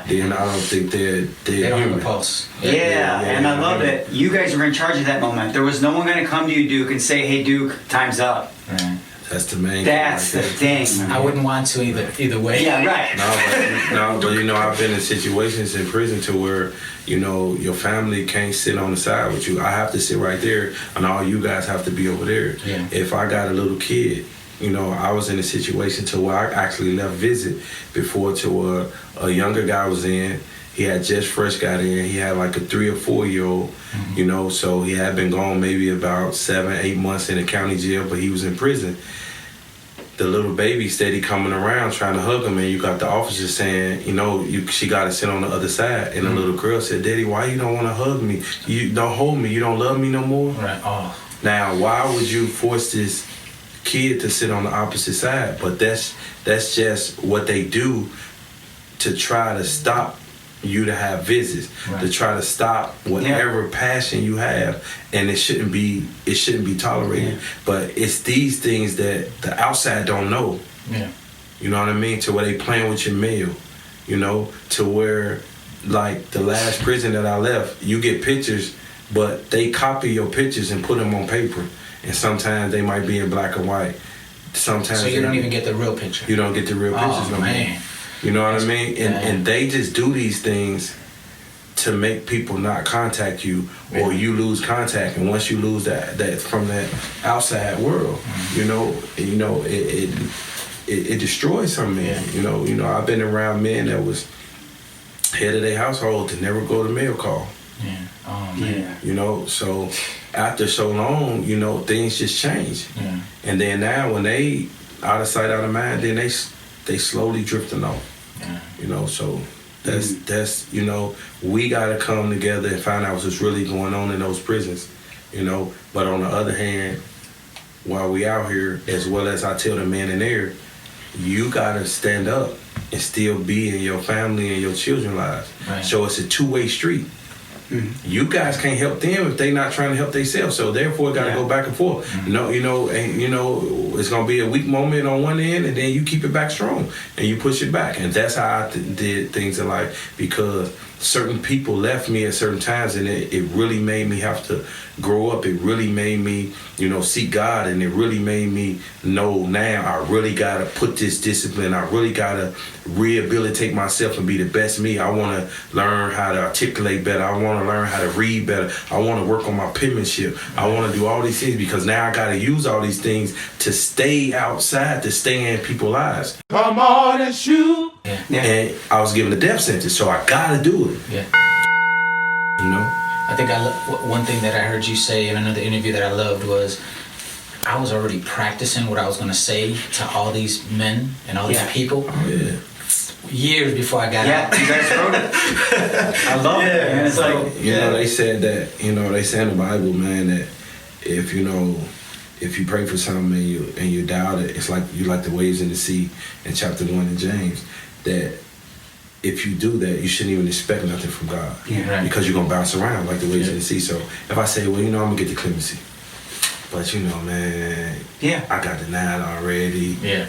then I don't think they're they don't have a pulse. And I love it. You guys were in charge of that moment. There was no one going to come to you, Duke, and say, "Hey, Duke, time's up." Right. That's the main. That's the thing. I wouldn't want to either way. Yeah, right. But I've been in situations in prison to where your family can't sit on the side with you. I have to sit right there, and all you guys have to be over there. If I got a little kid. I was in a situation to where I actually left visit before, to where a younger guy was in. He had just fresh got in. He had like a 3 or 4 year old, so he had been gone maybe about 7-8 months in the county jail, but he was in prison. the little baby steady coming around trying to hug him, and you got the officer saying, she got to sit on the other side. And the little girl said, Daddy, why you don't want to hug me? You don't hold me. You don't love me no more? Right. Oh. Now, why would you force this kid to sit on the opposite side? But that's just what they do to try to stop you to have visits, to try to stop whatever passion you have, and it shouldn't be tolerated. But it's these things that the outside don't know. Yeah. You know what I mean? To where they playing with your mail, to where, like, the last prison that I left, you get pictures, but they copy your pictures and put them on paper, and sometimes they might be in black and white. Sometimes so you don't even get the real picture. You don't get the real pictures no more. You know what I mean? And they just do these things to make people not contact you, or you lose contact. And once you lose that from that outside world, it destroys some men. I've been around men that was head of their household to never go to mail call. Yeah. Oh man. So after so long, things just change. Yeah. And then now when they out of sight, out of mind, then they slowly drifting off. Yeah. So that's we gotta come together and find out what's really going on in those prisons. But on the other hand, while we out here, as well as I tell the men in there, you gotta stand up and still be in your family and your children's lives. Right. So it's a two-way street. Mm-hmm. You guys can't help them if they not trying to help themselves. So therefore, it got to go back and forth. Mm-hmm. It's gonna be a weak moment on one end, and then you keep it back strong and you push it back. And that's how I did things in life, because certain people left me at certain times, and it really made me have to grow up. It really made me, seek God, and it really made me know now I really got to put this discipline. I really got to rehabilitate myself and be the best me. I want to learn how to articulate better. I want to learn how to read better. I want to work on my penmanship. I want to do all these things, because now I got to use all these things to stay outside, to stay in people's lives. Come on and shoot. Yeah. And I was given a death sentence, so I got to do it. Yeah. I think one thing that I heard you say in another interview that I loved was, I was already practicing what I was going to say to all these men and all these people. Oh, yeah. Years before I got out. You guys wrote it. I love it. And it's they said that, they say in the Bible, man, that if you pray for something and you doubt it, it's like you like the waves in the sea in chapter 1 in James, that if you do that, you shouldn't even expect nothing from God. Yeah, right. Because you're going to bounce around like the waves in the sea. So if I say, well, I'm going to get the clemency, but man, I got denied already. Yeah.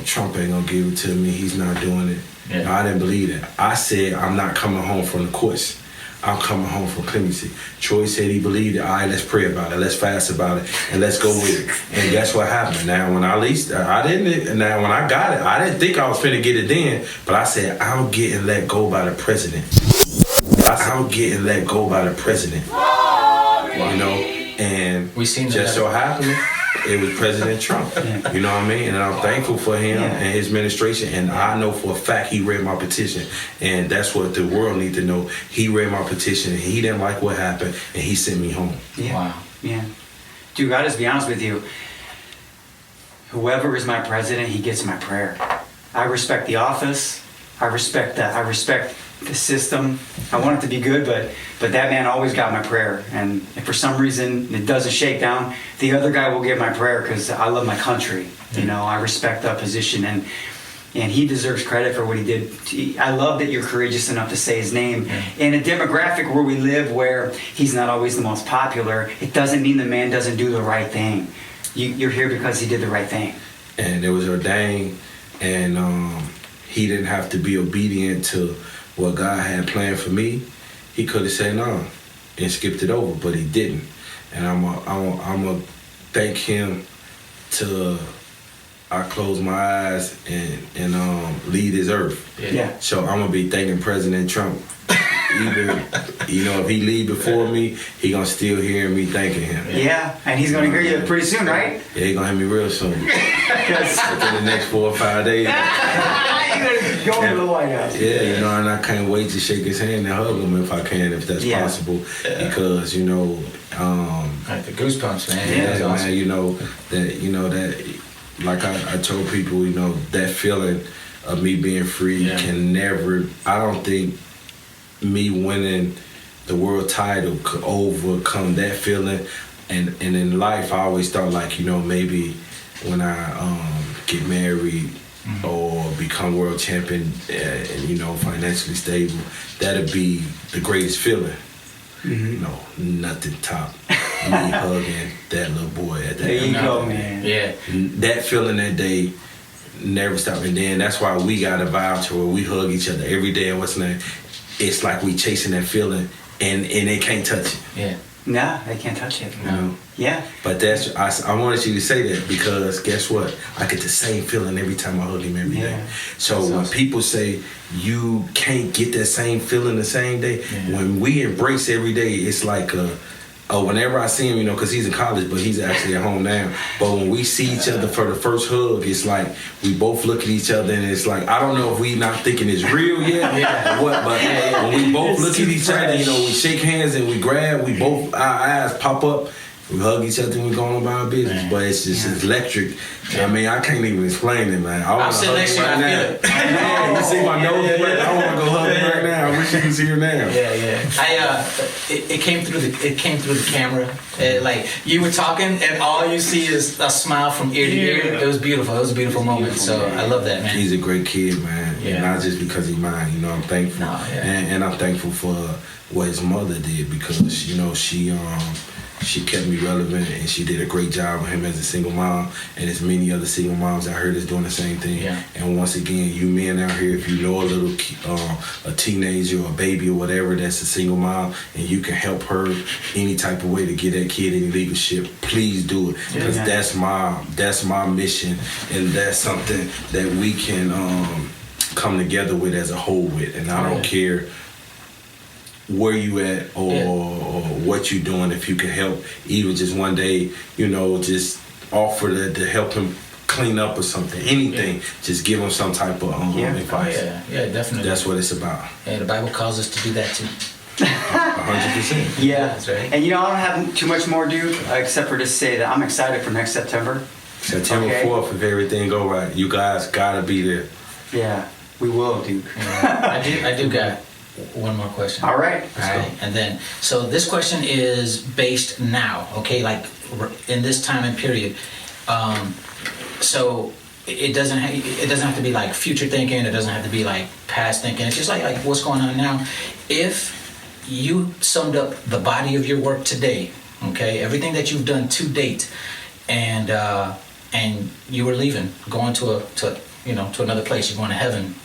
Trump ain't going to give it to me. He's not doing it. Yeah. No, I didn't believe that. I said, I'm not coming home from the courts. I'm coming home from clemency. Troy said he believed it. All right, let's pray about it. Let's fast about it, and let's go with it. And guess what happened? Now, when when I got it, I didn't think I was finna get it then, but I said, I'm getting let go by the president. I'm getting let go by the president. And we seen just so happened, it was President Trump. You know what I mean? And I'm thankful for him and his administration. And I know for a fact he read my petition. And that's what the world needs to know. He read my petition, and he didn't like what happened, and he sent me home. Yeah. Wow. Yeah. Dude, I'll just be honest with you. Whoever is my president, he gets my prayer. I respect the office. I respect the system. I want it to be good, but that man always got my prayer. And if for some reason it doesn't shake down, the other guy will get my prayer, because I love my country. I respect that position, and he deserves credit for what he did. I love that you're courageous enough to say his name. In a demographic where we live, where he's not always the most popular, it doesn't mean the man doesn't do the right thing. You're here because he did the right thing. And it was ordained, and he didn't have to be obedient to what God had planned for me. He could have said no and skipped it over, but he didn't. And I'm gonna thank him till I close my eyes and leave this earth. Yeah. So I'm gonna be thanking President Trump. Either, if he leave before me, he gonna still hear me thanking him. Yeah, and he's gonna hear you pretty soon, right? Yeah, he gonna hear me real soon. Within the next 4 or 5 days. You're gonna go to the White House. Yeah, and I can't wait to shake his hand and hug him if I can, if that's possible. Because like the goosebumps, man. Yeah, awesome. Man, that like I told people, you know, that feeling of me being free can never. I don't think me winning the world title could overcome that feeling. And in life, I always thought, like, you know, maybe when I get married or become world champion and, you know, financially stable, that'd be the greatest feeling. You know, nothing top me hugging that little boy at that. There you go, man. Yeah. That feeling that day never stopped. And then that's why we got a vibe to where we hug each other every day. And what's the name? It's like we chasing that feeling, and they can't touch it. Yeah. Nah, they can't touch it. No. Yeah. But that's I wanted you to say that because guess what? I get the same feeling every time I hug him every day. So that's when people say you can't get that same feeling the same day, when we embrace every day, it's like whenever I see him, you know, because he's in college, but he's actually at home now. But when we see each other for the first hug, it's like we both look at each other, and it's like, I don't know if we not thinking it's real yet or what, but when we both look at each other, you know, we shake hands and we grab, we both, our eyes pop up, we hug each other and we go on about our business. But it's just electric. I mean, I can't even explain it, man. I'm sitting next to you, I feel it. Yeah, you see my nose? I want to go hug him right now. I wish you could see her now. Yeah. It came through the camera. Like you were talking, and all you see is a smile from ear to ear. It was beautiful. It was a beautiful moment. So I love that, man. He's a great kid, man. And not just because he's mine. You know, I'm thankful, and I'm thankful for what his mother did because you know she kept me relevant and she did a great job with him as a single mom, and as many other single moms I heard is doing the same thing. And once again, you men out here, if you know a little a teenager or a baby or whatever that's a single mom and you can help her any type of way to get that kid any leadership, please do it because that's my mission, and that's something that we can come together with as a whole with. And I don't care where you at or what you doing, if you can help even just one day, you know, just offer to help him clean up or something, anything, just give him some type of advice. Yeah, definitely. That's what it's about. Yeah, the Bible calls us to do that too. 100%. Yeah, that's right. And you know, I don't have too much more, Duke, except for to say that I'm excited for next September. September 4th, if everything go right. You guys gotta be there. Yeah, we will, Duke. I do got one more question. All right. All right. And then, so this question is based now, okay? Like in this time and period. So it doesn't have to be like future thinking. It doesn't have to be like past thinking. It's just like what's going on now. If you summed up the body of your work today, okay, everything that you've done to date, and you were leaving, going to another place. You're going to heaven.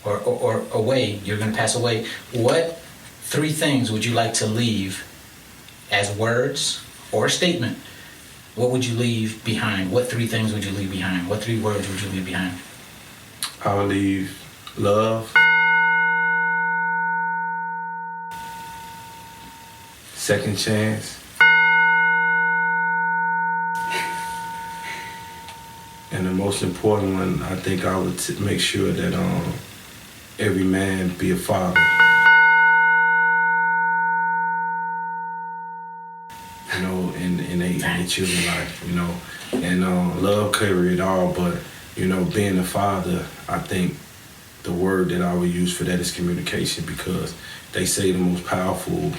Or away, you're going to pass away. What 3 things would you like to leave as words or a statement? What would you leave behind? What 3 things would you leave behind? What 3 words would you leave behind? I would leave love, second chance, and the most important one, I think I would make sure that every man be a father. You know, in their children's life, you know. And love carry it all, but, you know, being a father, I think the word that I would use for that is communication, because they say the most powerful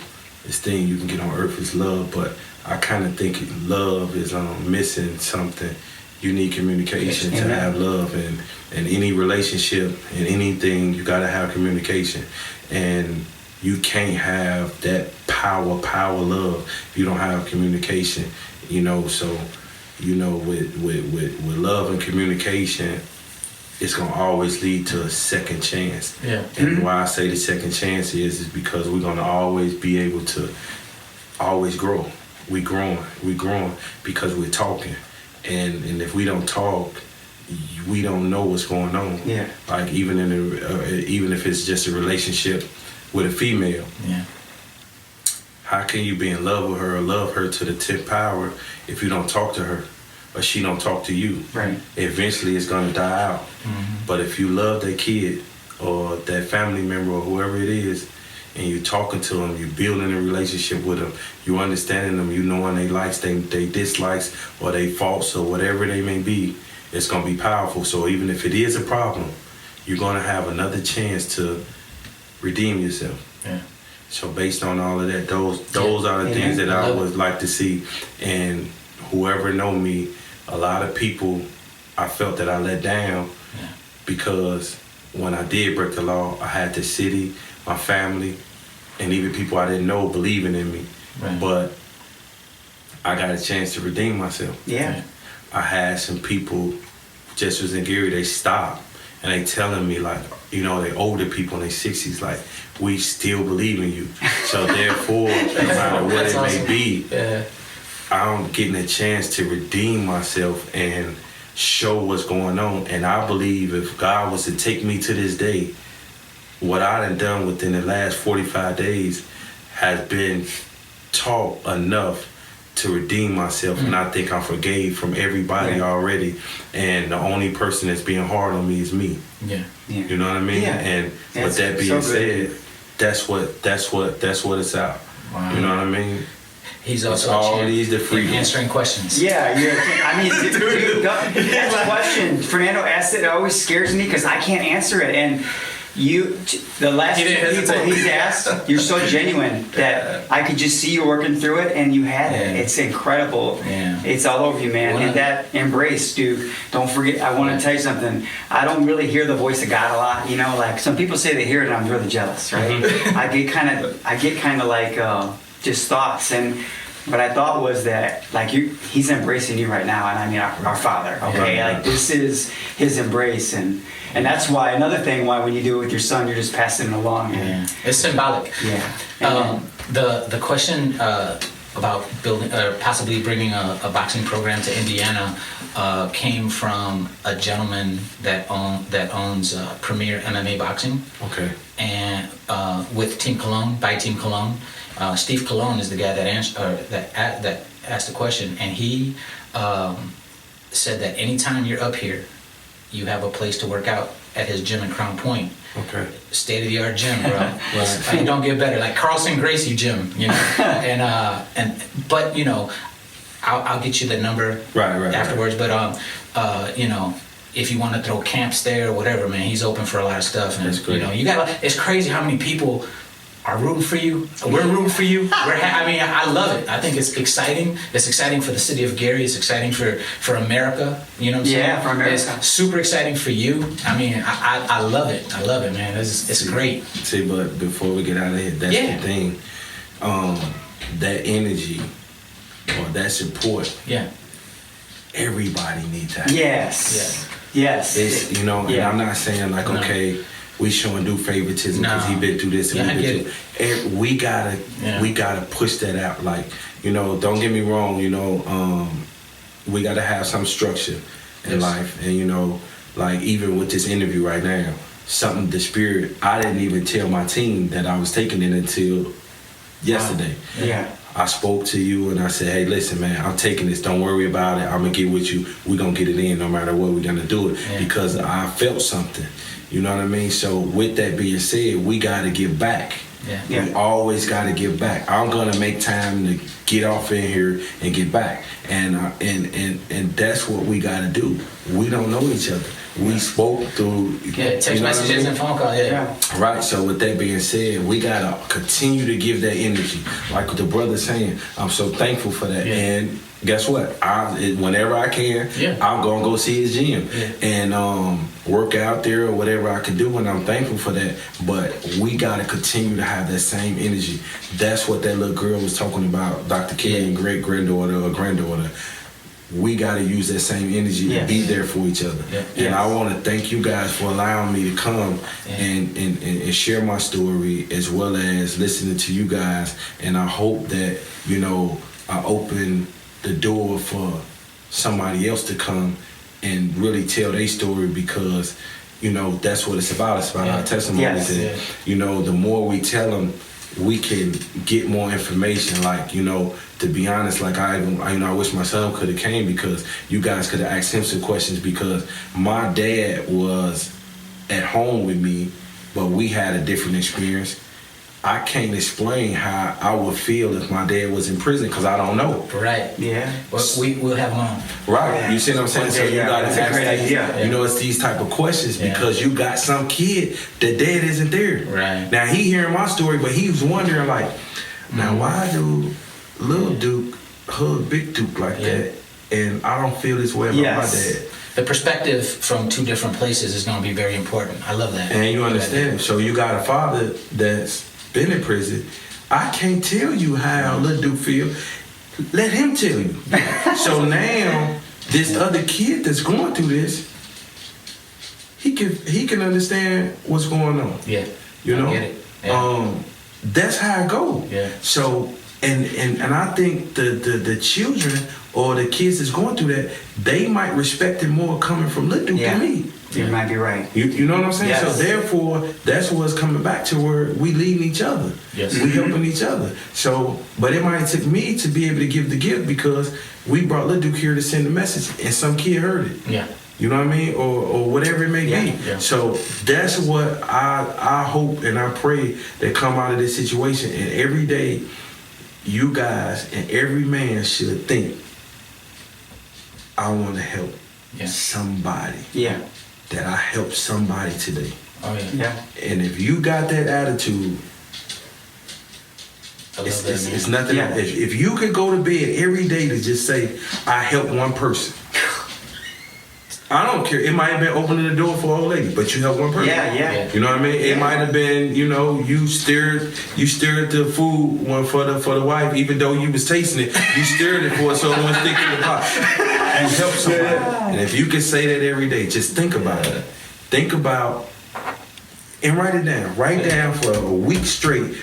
thing you can get on earth is love, but I kind of think love is missing something. You need communication to have love, and any relationship and anything, you gotta have communication, and you can't have that power love if you don't have communication, you know. So, you know, with love and communication, it's gonna always lead to a second chance. And why I say the second chance is because we're gonna always be able to always grow. We growing because we're talking. And if we don't talk, we don't know what's going on. Like even if it's just a relationship with a female. How can you be in love with her or love her to the 10th power if you don't talk to her or she don't talk to you? Right. Eventually it's gonna die out. But if you love that kid or that family member or whoever it is, and you're talking to them, you're building a relationship with them, you understanding them, you knowing they likes, they dislikes, or they faults, or whatever they may be, it's gonna be powerful. So even if it is a problem, you're gonna have another chance to redeem yourself. Yeah. So based on all of that, those are the things that I would like to see. And whoever know me, a lot of people, I felt that I let down because when I did break the law, I had the city, my family, and even people I didn't know believing in me. Right. But I got a chance to redeem myself. Yeah. I had some people, just as in Gary, they stopped and they telling me like, you know, they older people in their 60s, like, we still believe in you. So therefore, no matter what it may be, I'm getting a chance to redeem myself and show what's going on. And I believe if God was to take me to this day, what I done within the last 45 days has been taught enough to redeem myself, and I think I forgave from everybody already, and the only person that's being hard on me is me. You know what I mean? Yeah. And with that being said, that's what it's out. Wow. You know what I mean? He's it's also all these the freedom. answering questions. Yeah, I mean, dude, that question Fernando asked, it always scares me because I can't answer it. And the last two people he's asked, you're so genuine that I could just see you working through it, and you had it. It's incredible. Yeah. It's all over you, man. And that embrace, dude. Don't forget. I want to tell you something. I don't really hear the voice of God a lot. You know, like some people say they hear it, and I'm really jealous, right? I get kind of like just thoughts, and what I thought was that like he's embracing you right now, and I mean our Father. Okay, like this is His embrace, and that's why another thing why when you do it with your son, you're just passing it along. Yeah. It's symbolic. Yeah. The question about building possibly bringing a boxing program to Indiana came from a gentleman that owns Premier MMA Boxing. Okay. And with Team Cologne, by Team Cologne, Steve Cologne is the guy that asked the question, and he said that anytime you're up here, you have a place to work out at his gym in Crown Point. Okay. State of the art gym, bro. You don't get better. Like Carlson Gracie gym, you know. But you know, I'll get you the number afterwards. But you know, if you want to throw camps there or whatever, man, he's open for a lot of stuff. And that's great. You know, it's crazy how many people are rooting for you. We're rooting for you. I mean, I love it. I think it's exciting. It's exciting for the city of Gary. It's exciting for America. You know what I'm saying? Yeah, for America. It's super exciting for you. I mean, I love it. I love it, man. It's great. See, but before we get out of here, that's the thing. That energy or that support. Yeah. Everybody needs that. Yes. It's, you know, and I'm not saying like, okay, we showing due favoritism because he been through this and we gotta push that out. Like, you know, don't get me wrong, you know, we gotta have some structure in life. And you know, like even with this interview right now, something the spirit, I didn't even tell my team that I was taking it until yesterday. I spoke to you and I said, hey, listen, man, I'm taking this. Don't worry about it. I'm going to get with you. We're going to get it in no matter what. We're going to do it because I felt something. You know what I mean? So with that being said, we got to give back. We always got to give back. I'm going to make time to get off in here and get back. And that's what we got to do. We don't know each other. We spoke through text messages and phone calls. Right. So with that being said, we gotta continue to give that energy. Like the brother saying, I'm so thankful for that. And guess what? Whenever I can, I'm gonna go see his gym and work out there or whatever I can do. And I'm thankful for that. But we gotta continue to have that same energy. That's what that little girl was talking about, Dr. King, great granddaughter or granddaughter. We got to use that same energy to be there for each other. And I want to thank you guys for allowing me to come and share my story as well as listening to you guys. And I hope that, you know, I open the door for somebody else to come and really tell their story because, you know, that's what it's about. It's about our testimonies. And, you know, the more we tell them, we can get more information. Like, you know, to be honest, like I wish my son could have came because you guys could have asked him some questions because my dad was at home with me, but we had a different experience. I can't explain how I would feel if my dad was in prison because I don't know. Right. Yeah. Well, we'll have him on. Right. Yeah. You see what I'm saying? So you Yeah, got that's a great idea. You know, it's these type of questions because you got some kid that dad isn't there. Right. Now he hearing my story, but he was wondering like, now why do little Duke hug Big Duke like that, and I don't feel this way about my dad? The perspective from two different places is going to be very important. I love that. And you understand it. So you got a father that's been in prison. I can't tell you how little Duke feel. Let him tell you. So now this other kid that's going through this, he can understand what's going on. Yeah. You know? I get it. Yeah. That's how it goes. Yeah. So and I think the children or the kids that's going through that, they might respect it more coming from little Duke than me. You might be right. You know what I'm saying? Yes. So therefore, that's what's coming back to where we leading each other. Yes. We helping each other. So, but it might take me to be able to give the gift because we brought Lil Duke here to send the message and some kid heard it. Yeah. You know what I mean? Or whatever it may be. Yeah. So that's what I hope and I pray that come out of this situation. And every day, you guys and every man should think, I want to help somebody. Yeah. That I helped somebody today. Oh yeah. Yeah. And if you got that attitude, it's nothing. Yeah. If you could go to bed every day to just say, I helped one person. I don't care. It might have been opening the door for an old lady, but you helped one person. Yeah. You know what I mean? It might have been, you stirred the food one for the wife, even though you was tasting it. You stirred it for it so it wouldn't stick in the pot. And help somebody. And if you can say that every day, just think about it. Think about and write it down. Write down for a week straight.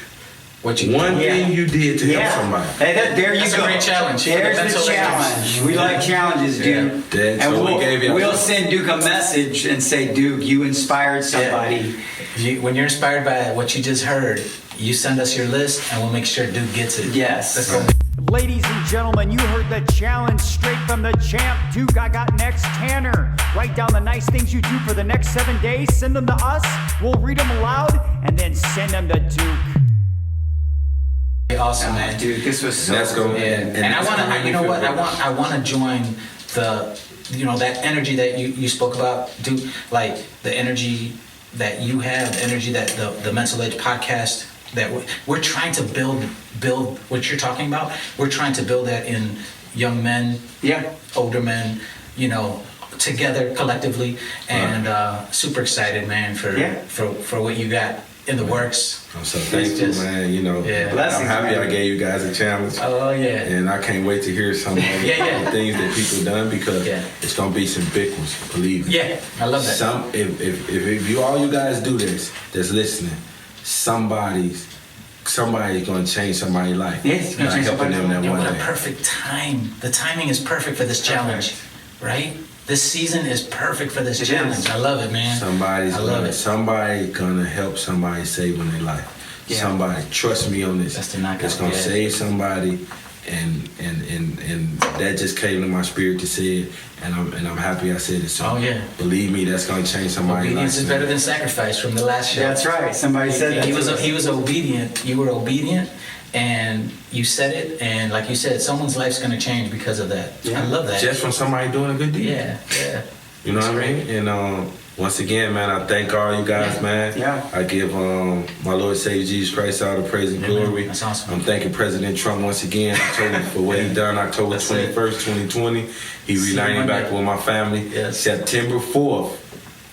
One thing you did to help somebody. There you That's go. a great challenge. There's the challenge. We like challenges, Duke. And we'll send Duke a message and say, Duke, you inspired somebody. When you're inspired by what you just heard, you send us your list and we'll make sure Duke gets it. Yes. Let's go. Ladies and gentlemen, you heard the challenge straight from the champ. Duke, I got next. Tanner, write down the nice things you do for the next 7 days. Send them to us. We'll read them aloud and then send them to Duke. Awesome, man. Dude, this was so cool. And I want to, you know what? I want to join the, that energy that you spoke about, Duke. Like the energy that you have, the energy that the Mental Edge podcast that we're trying to build what you're talking about. We're trying to build that in young men, older men, together collectively, and super excited, man, for what you got in the works. I'm so thankful, man. I'm happy I gave you guys a challenge. Oh yeah. And I can't wait to hear some of the things that people done because it's gonna be some big ones. Believe me. Yeah, I love that. If you all you guys do this, that's listening, somebody's gonna change somebody's life. Yes, by helping them that one what a day. perfect time. The timing is perfect for this challenge, right? This season is perfect for this challenge. I love it, man. Somebody gonna help somebody saving their life. Yeah. Somebody, trust me on this. That's the knockout. It's gonna save somebody, and that just came to my spirit to say it, and I'm happy I said it. So believe me, that's gonna change somebody's life. Obedience is better than sacrifice from the last show. That's right. Somebody said that. He was obedient. You were obedient. And you said it, and like you said, someone's life's gonna change because of that. I love that. Just from somebody doing a good deed. Yeah. You know what I mean? And once again, man, I thank all you guys, man. Yeah. I give my Lord Savior Jesus Christ all the praise and glory. That's awesome. I'm thanking President Trump once again for what he done October 21st, 2020. He reunited back with my family. Yes. September 4th.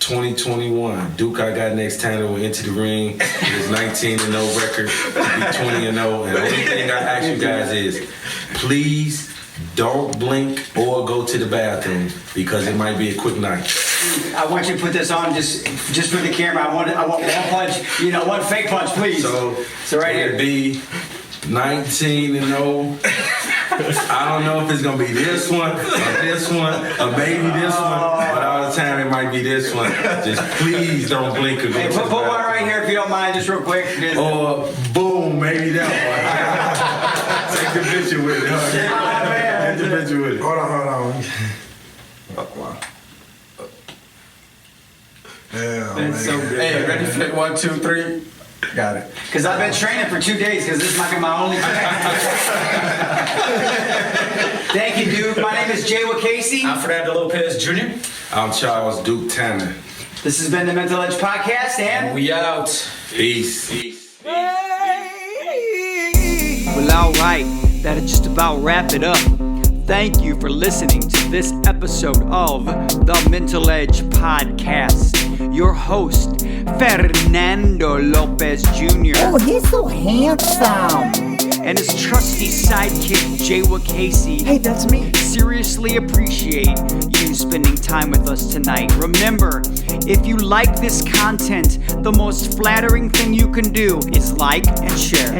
2021, Duke I Got Next Tanner will enter the ring with his 19-0 record to be 20-0. And the only thing I ask you guys is, please don't blink or go to the bathroom because it might be a quick night. I want you to put this on just for the camera. I want one punch, one fake punch, please. So right here. Be 19-0. I don't know if it's gonna be this one or maybe this one, but all the time it might be this one. Just please don't blink or go. Hey, put one right here if you don't mind, just real quick. Or boom, maybe that one. Take the picture with it. Take the picture with it. Hold on. Yeah, That's so good. Hey, ready for 1, 2, 3? Got it. Because I've been training for 2 days because this is my only Thank you, Duke. My name is Jay Casey. I'm Fernando Lopez Jr. I'm Charles Duke Tanner. This has been the Mental Edge Podcast, and We out. Peace. Well, alright, that'll just about wrap it up. Thank you for listening to this episode of the Mental Edge Podcast. Your host, Fernando Lopez Jr. Oh, he's so handsome. And his trusty sidekick, Jay Casey. Hey, that's me. Seriously appreciate you spending time with us tonight. Remember, if you like this content, the most flattering thing you can do is like and share.